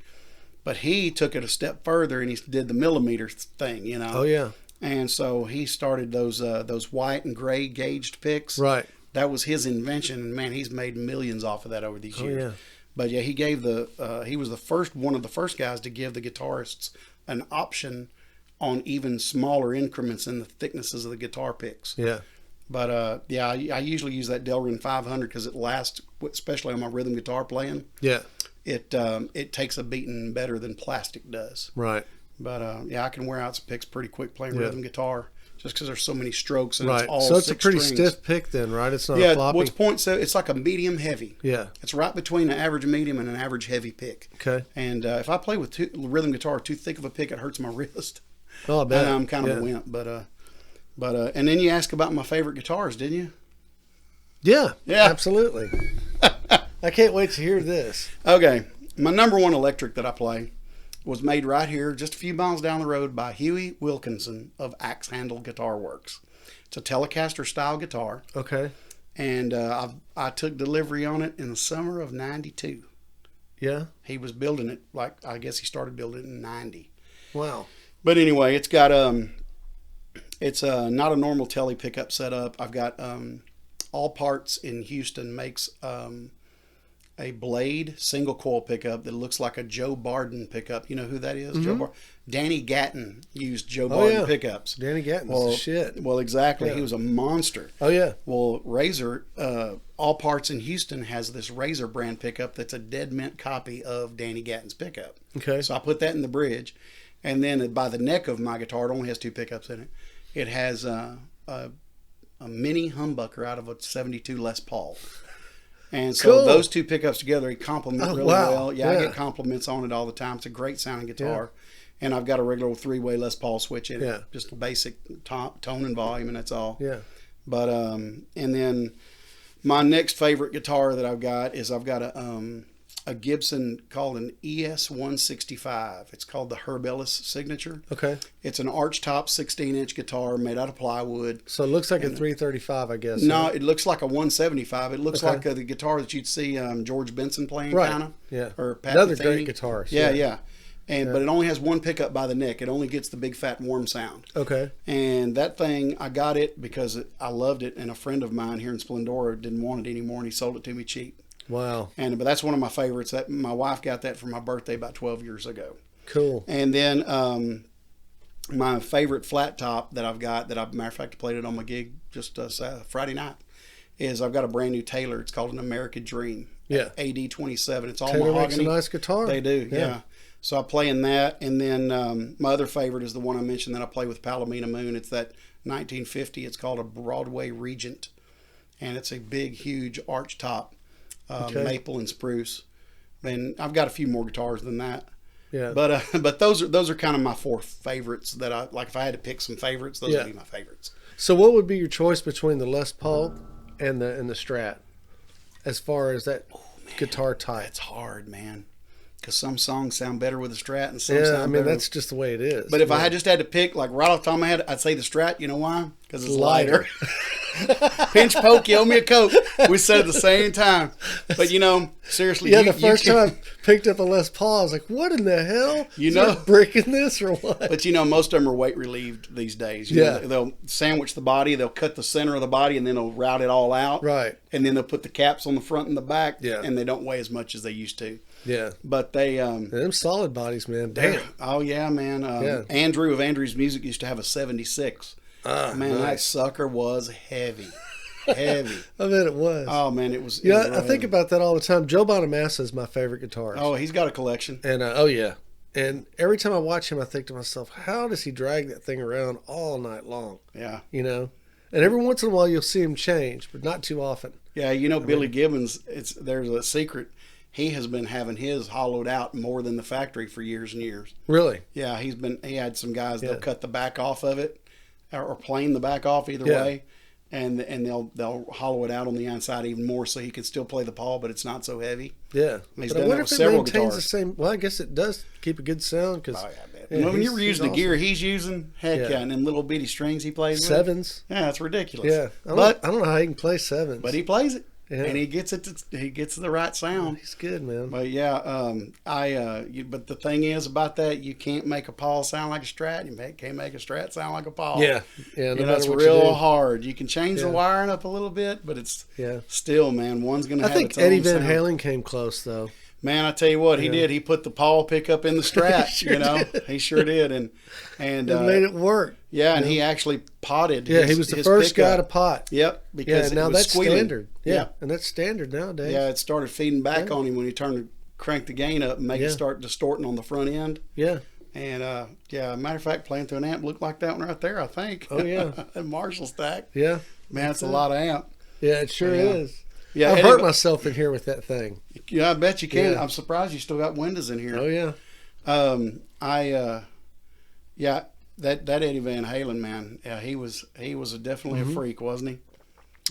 But he took it a step further and he did the millimeter thing, Oh yeah. And so he started those white and gray gauged picks. Right. That was his invention, and man, he's made millions off of that over these years. Yeah. But yeah, he gave he was one of the first guys to give the guitarists an option on even smaller increments in the thicknesses of the guitar picks. Yeah. But yeah, I usually use that Delrin 500 because it lasts, especially on my rhythm guitar playing. Yeah. It takes a beating better than plastic does. Right. But yeah, I can wear out some picks pretty quick playing rhythm guitar just because there's so many strokes and Right. it's all So it's a 6 pretty strings. stiff pick then, right? It's not Yeah, a floppy. what's point so it's like a medium heavy. Yeah. It's right between an average medium and an average heavy pick. Okay. And if I play with rhythm guitar too thick of a pick, it hurts my wrist. Oh, I bet. And I'm kind of a wimp, but and then you asked about my favorite guitars, didn't you? Yeah. Yeah. Absolutely. I can't wait to hear this. Okay, my number one electric that I play was made right here, just a few miles down the road, by Huey Wilkinson of Axe Handle Guitar Works. It's a Telecaster style guitar, Okay. and I took delivery on it in the summer of '92. Yeah. He was building it, like, I guess he started building it in '90. Wow. But anyway, it's got it's not a normal tele pickup setup. I've got All Parts in Houston makes a blade single coil pickup that looks like a Joe Barden pickup. You know who that is? Joe Barden. Danny Gatton used Joe Barden pickups. Danny Gatton's the shit. Well, exactly. Yeah. He was a monster. Oh, yeah. Well, Razor, All Parts in Houston has this Razor brand pickup that's a dead mint copy of Danny Gatton's pickup. Okay. So I put that in the bridge. And then by the neck of my guitar, it only has 2 pickups in it. It has a mini humbucker out of a 72 Les Paul. And so Cool. those 2 pickups together, they complement really wow. well. Yeah, I Yeah. get compliments on it all the time. It's a great sounding guitar. And I've got a regular 3-way Les Paul switch in it. Yeah. Just a basic tone and volume, and that's all. Yeah. But and then my next favorite guitar that I've got is a Gibson called an ES165. It's called the Herb Ellis Signature. Okay. It's an arch top 16-inch guitar made out of plywood. So it looks like a 335, I guess. No, it looks like a 175. It looks Okay. like the guitar that you'd see George Benson playing, Right. kind of. Yeah. Or Pat Another Metheny. great guitarist. Yeah. But it only has 1 pickup by the neck. It only gets the big fat warm sound. Okay. And that thing, I got it because I loved it, and a friend of mine here in Splendora didn't want it anymore, and he sold it to me cheap. Wow. But that's one of my favorites. That my wife got that for my birthday about 12 years ago. Cool. And then my favorite flat top that I've got, that I've, matter of fact, played it on my gig just Friday night, is I've got a brand new Taylor. It's called an American Dream. Yeah. AD27. It's all Taylor makes mahogany. a nice guitar. They do, yeah. So I play in that, and then my other favorite is the one I mentioned that I play with Palomino Moon. It's that 1950. It's called a Broadway Regent, and it's a big, huge arch top, maple and spruce. And I've got a few more guitars than that. Yeah. But those are kind of my 4 favorites that I like. If I had to pick some favorites, those would be my favorites. So what would be your choice between the Les Paul and the Strat, as far as that guitar type? It's hard, man, because some songs sound better with a Strat, and some Yeah, sound I mean, better that's just the way it is. But if I had just had to pick, like right off the top of my head, I'd say the Strat. You know why? Because it's lighter. Pinch poke, you owe me a Coke. We said it at the same time. But seriously. Yeah, the first time I picked up a Les Paul, I was like, what in the hell? You Is know. there a brick in this or what? But most of them are weight relieved these days. You know, they'll sandwich the body, they'll cut the center of the body, and then they'll route it all out. Right. And then they'll put the caps on the front and the back. Yeah. And they don't weigh as much as they used to. Yeah. But they Them solid bodies, man. Damn. Oh yeah, man. Andrew of Andrew's Music used to have a 76. Man, nice. that sucker was heavy. Heavy. I bet it was. Oh man, it was. Yeah, it was I think heavy. about that all the time. Joe Bonamassa is my favorite guitarist. Oh, he's got a collection. And and every time I watch him, I think to myself, how does he drag that thing around all night long? Yeah. And every once in a while you'll see him change, but not too often. Yeah, Billy Gibbons. There's a secret. He has been having his hollowed out more than the factory for years and years. Really? Yeah, he had some guys that'll cut the back off of it, or plane the back off either way, and they'll hollow it out on the inside even more so he can still play the Paul, but it's not so heavy. Yeah. He's But I done wonder that if with it several maintains guitars. the same. Well, I guess it does keep a good sound because Oh, yeah, I bet. When you're using the gear he's using, heck yeah, and them little bitty strings he plays with. sevens. Yeah, it's ridiculous. Yeah. I don't know how he can play sevens. But he plays it. Yeah. And he gets the right sound. He's good, man. But yeah, but the thing is about that, you can't make a Paul sound like a Strat. You can't make a Strat sound like a Paul. Yeah. No matter it's what you real do. hard. You can change the wiring up a little bit, but it's still, man, one's going to have its own Eddie Van sound. Halen came close though. Man, I tell you what, he did. He put the Paul pickup in the Strat. He sure did, and It made it work. Yeah, and he actually potted. Yeah, he was the first guy to pot. Yep, because now it was that's squealing. standard. Yeah, and that's standard nowadays. Yeah, it started feeding back on him when he cranked the gain up and make it start distorting on the front end. Yeah. And matter of fact, playing through an amp looked like that one right there, I think. Oh yeah. A Marshall stack. Yeah. Man, that's a lot of amp. Yeah, it sure is. Yeah, I've hurt myself in here with that thing. Yeah, I bet you can. Yeah. I'm surprised you still got windows in here. Oh yeah. That Eddie Van Halen, man, yeah, he was definitely a freak, wasn't he?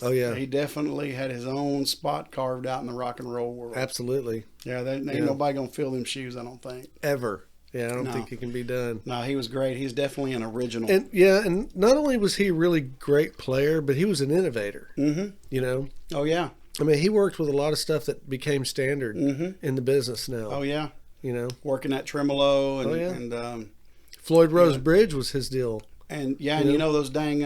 Oh yeah. He definitely had his own spot carved out in the rock and roll world. Absolutely. Yeah, ain't nobody gonna fill them shoes, I don't think. Ever. Yeah, I don't No. think it can be done. No, he was great. He's definitely an original. And not only was he a really great player, but he was an innovator. Mm-hmm. You know, Oh yeah. I mean, he worked with a lot of stuff that became standard in the business now. Oh yeah. You know, Working that tremolo and Oh, yeah. and Floyd Rose Bridge was his deal. and yeah, and Yeah. you know those dang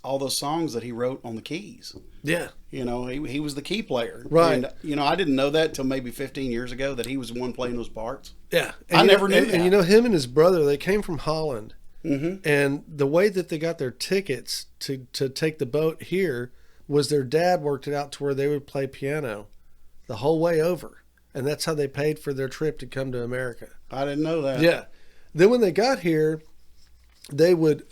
all those songs that he wrote on the keys. Yeah, You know, he was the key player. Right. And, you know, I didn't know that till maybe 15 years ago that he was the one playing those parts. yeah. I you never know, knew and, that. And you know, him and his brother, they came from Holland, Mm-hmm. and the way that they got their tickets to take the boat here was their dad worked it out to where they would play piano the whole way over, and that's how they paid for their trip to come to America. I didn't know that. Yeah. Then when they got here, they would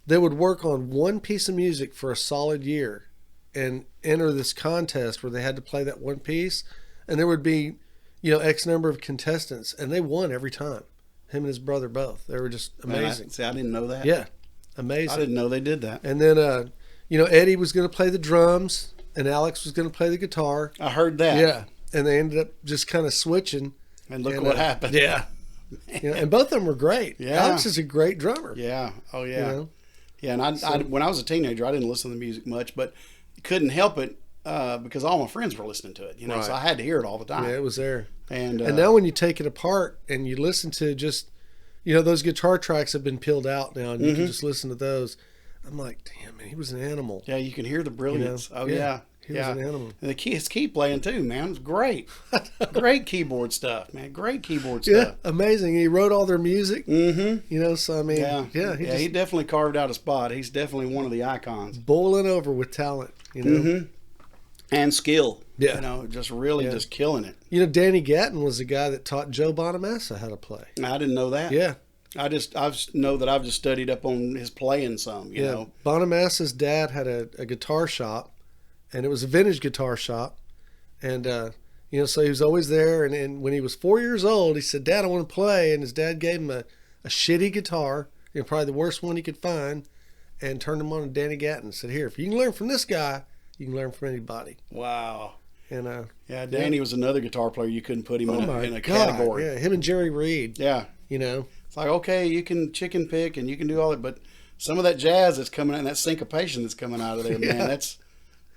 work on one piece of music for a solid year and enter this contest where they had to play that one piece, and there would be, you know, X number of contestants, and they won every time. Him and his brother both. They were just Man, amazing. I didn't know that. Yeah. I Amazing. didn't know they did that. And then you know, Eddie was going to play the drums and Alex was going to play the guitar. I heard that. Yeah. And they ended up just kind of switching. And look And, what happened. Yeah. You know, and both of them were great. Yeah. Alex is a great drummer. Yeah. Oh, yeah. You know? Yeah, and I when I was a teenager, I didn't listen to the music much, but couldn't help it because all my friends were listening to it. You know, so Right. I had to hear it all the time. Yeah, it was there. And And now when you take it apart and you listen to just, you know, those guitar tracks have been peeled out now and you can just listen to those. I'm like, damn, man, he was an animal. yeah, you can hear the brilliance. You know? Oh Yeah. yeah, He was an animal. And his key playing too, man, it was great. Great keyboard stuff, man. Great keyboard Yeah, stuff. amazing. He wrote all their music, Mm-hmm. you know, so I mean, Yeah, he he just definitely carved out a spot. He's definitely one of the icons. boiling over with talent, you know. Mm-hmm. And skill. Yeah. You know, just really Yeah. just killing it. You know, Danny Gatton was the guy that taught Joe Bonamassa how to play. I didn't know that. Yeah. I know that I've just studied up on his playing some, you Yeah. know. Bonamassa's dad had a guitar shop, and it was a vintage guitar shop. And, you know, so he was always there. And when he was 4 years old, he said, Dad, I want to play. And his dad gave him a shitty guitar, you know, probably the worst one he could find, and turned him on to Danny Gatton. Said, here, if you can learn from this guy, you can learn from anybody. Wow. And, Yeah, Danny was another guitar player. You couldn't put him oh in my a God, category. yeah, him and Jerry Reed, Yeah. you know. It's like, okay, you can chicken pick and you can do all that, but some of that jazz that's coming out and that syncopation that's coming out of there, Yeah. man,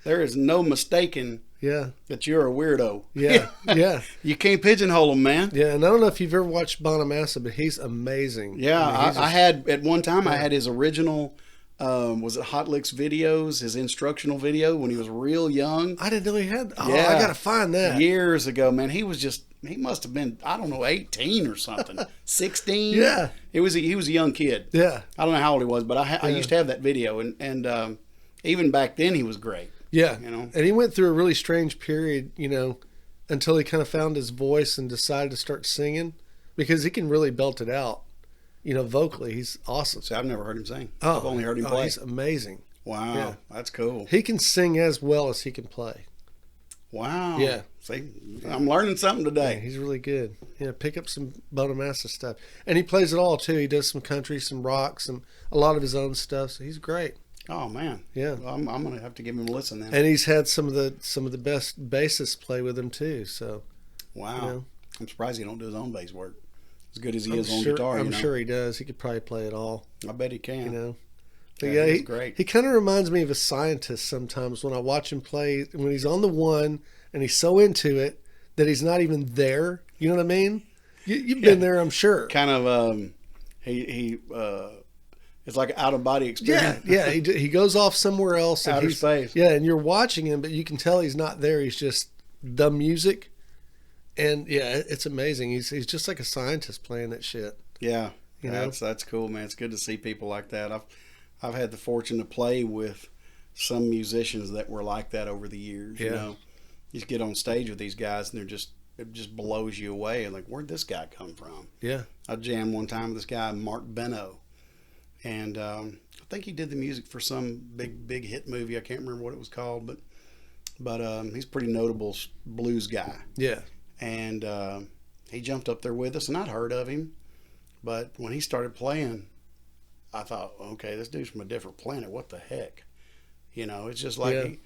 there is no mistaking Yeah, that you're a weirdo. yeah, yeah. You can't pigeonhole him, man. Yeah, and I don't know if you've ever watched Bonamassa, but he's amazing. Yeah, I mean, he's I had at one time I had his original was it Hot Licks videos, his instructional video when he was real young. I didn't know he had. Oh, Yeah. I gotta find that. Years ago, man. He must have been, I don't know, 18 or something. 16. Yeah. He was a young kid. Yeah, I don't know how old he was, but I Yeah. used to have that video, and even back then he was great. yeah. You know? And he went through a really strange period, you know, until he kind of found his voice and decided to start singing, because he can really belt it out, you know, vocally. He's awesome. See, I've never heard him sing. Oh, I've only heard him play. He's amazing. Wow, yeah. that's cool. He can sing as well as he can play. Wow. Yeah. See, I'm learning something Yeah, today. he's really good. Yeah, pick up some Bonamassa stuff, and he plays it all too. He does some country, some rock, some a lot of his own stuff. So he's great. Oh man. Yeah. Well, I'm gonna have to give him a listen then. And he's had some of the best bassists play with him too. So Wow. you know, I'm surprised he don't do his own bass work as good as he I'm is on sure, guitar. I'm you know? sure he does. He could probably play it all. I bet he can. You know. But Yeah, yeah, he's great. He kind of reminds me of a scientist sometimes when I watch him play. When he's on the one and he's so into it that he's not even there. You know what I mean? You've been there, I'm sure. Kind of he it's like an out of body Yeah, experience. yeah. He goes off somewhere else. And Outer he's- space. Yeah, and you're watching him, but you can tell he's not there. He's just the music. And yeah, it's amazing. He's just like a scientist playing that shit. Yeah, You know? that's cool, man. It's good to see people like that. I've had the fortune to play with some musicians that were like that over the years. You Yeah. know, you just get on stage with these guys, and it just blows you away. And like, where'd this guy come from? Yeah. I jammed one time with this guy, Mark Beno, and I think he did the music for some big hit movie. I can't remember what it was called, but he's a pretty notable blues guy. Yeah. And he jumped up there with us, and I'd heard of him, but when he started playing, I thought, okay, this dude's from a different planet. What the heck? You know, it's just like Yeah. he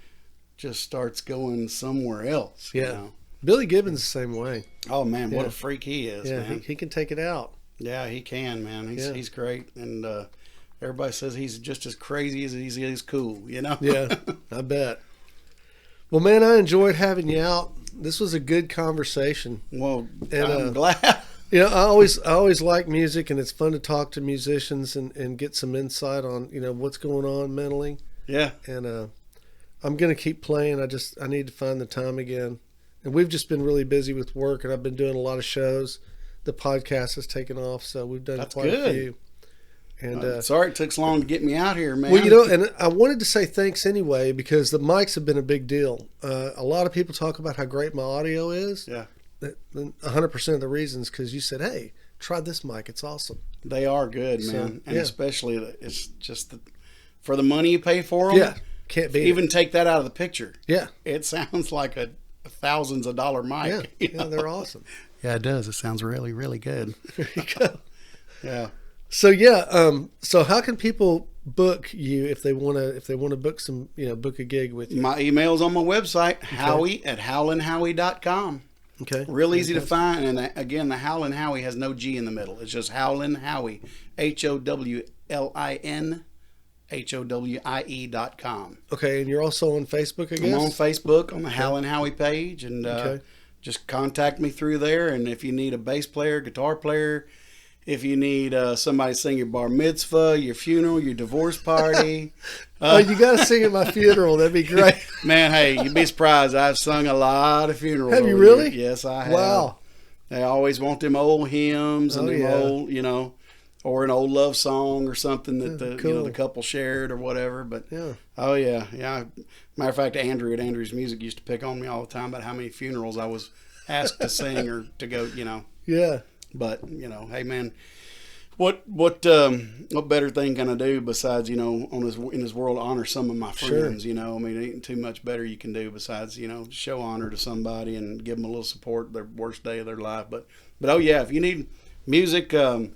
just starts going somewhere else. Yeah. You know? Billy Gibbons the same way. Oh man, what Yeah. a freak he is, Yeah, man. he can take it out. Yeah, he can, man. Yeah. He's great, and everybody says he's just as crazy as he's cool. You know? Yeah, I bet. Well, man, I enjoyed having you out. This was a good conversation. Well, And, I'm glad. You know, I always like music, and it's fun to talk to musicians and get some insight on, you know, what's going on mentally. Yeah. And I'm gonna keep playing. I need to find the time again. And we've just been really busy with work, and I've been doing a lot of shows. The podcast has taken off, so we've done That's quite good. a few. And Sorry it took so long to get me out here, man. well, you know, and I wanted to say thanks anyway, because the mics have been a big deal. A lot of people talk about how great my audio is. Yeah. 100% of the reasons because you said, "Hey, try this mic. It's awesome." They are good, So, man, and yeah. especially it's just for the money you pay for them. Yeah, can't beat Even it. take that out of the picture. Yeah, It sounds like a thousands of dollar mic. yeah, you yeah. know? They're awesome. Yeah, it does. It sounds really, really good. There you go. Yeah. So yeah, so how can people book you if they want to book some, you know, book a gig with you? My email's on my website, Howie@howlinhowie.com. Okay, Real easy to find, and again, the Howlin Howie has no G in the middle. It's just Howlin Howie, HOWLINHOWIE.com. Okay, and you're also on Facebook, I guess. I'm on Facebook on the Howlin Howie page, and Okay. just contact me through there. And if you need a bass player, guitar player, if you need somebody to sing your bar mitzvah, your funeral, your divorce party, Oh, you got to sing at my funeral. That'd be great. man, hey, you'd be surprised. I've sung a lot of funerals. Have you over really? the years. Yes, I have. Wow. They always want them old hymns and Oh, them yeah. old, you know, or an old love song or something that the cool. the couple shared or whatever. But Yeah. oh yeah. Matter of fact, Andrew at Andrew's Music used to pick on me all the time about how many funerals I was asked to sing or to go, you know. Yeah. But hey man, what better thing can I do besides, you know, in this world, honor some of my Sure. friends? You know, I mean, ain't too much better you can do besides, you know, show honor to somebody and give them a little support their worst day of their life. But oh yeah, if you need music, I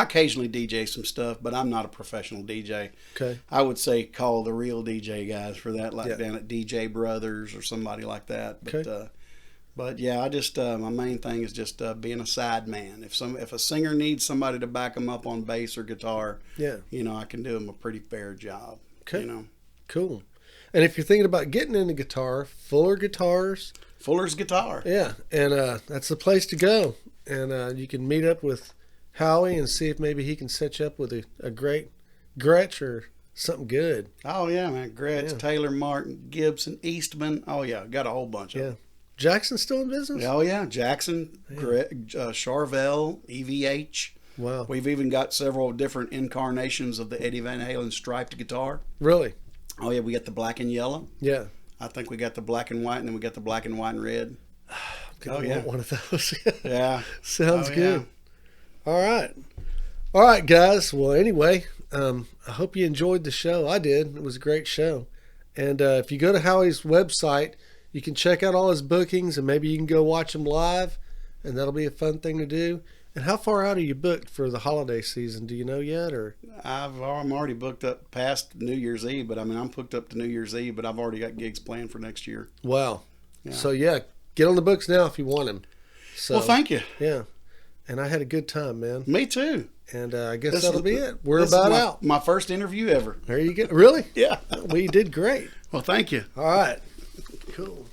occasionally DJ some stuff, but I'm not a professional DJ. Okay. I would say call the real DJ guys for that, like Yeah. down at DJ Brothers or somebody like that. But Okay. but yeah, I just my main thing is just being a side man. If a singer needs somebody to back them up on bass or guitar, Yeah. you know, I can do them a pretty fair job. Okay. You know, Cool. And if you're thinking about getting into guitar, Fuller Guitars. Fuller's Guitar. Yeah, and that's the place to go. And you can meet up with Howie and see if maybe he can set you up with a great Gretsch or something good. Oh yeah, man, Gretsch, Yeah. Taylor, Martin, Gibson, Eastman. Oh yeah, got a whole bunch of Yeah. them. Jackson's still in business? Oh yeah, Jackson, Charvel, EVH. Wow. We've even got several different incarnations of the Eddie Van Halen striped guitar. Really? Oh yeah, we got the black and yellow. Yeah. I think we got the black and white, and then we got the black and white and red. I yeah. want one of those. Yeah. Sounds Oh, good. All right. All right, guys. Well, anyway, I hope you enjoyed the show. I did. It was a great show. And if you go to Howie's website, you can check out all his bookings, and maybe you can go watch him live, and that'll be a fun thing to do. And how far out are you booked for the holiday season? Do you know yet? Or I'm already booked up past New Year's Eve, but I mean, I'm booked up to New Year's Eve, but I've already got gigs planned for next year. wow. Yeah. So yeah, get on the books now if you want him. So Well, thank you. yeah. And I had a good time, man. Me too. And I guess This that'll is- be it. We're This is about my, out. My first interview ever. There you go. Really? Yeah. We did great. Well, thank you. All right. Cool.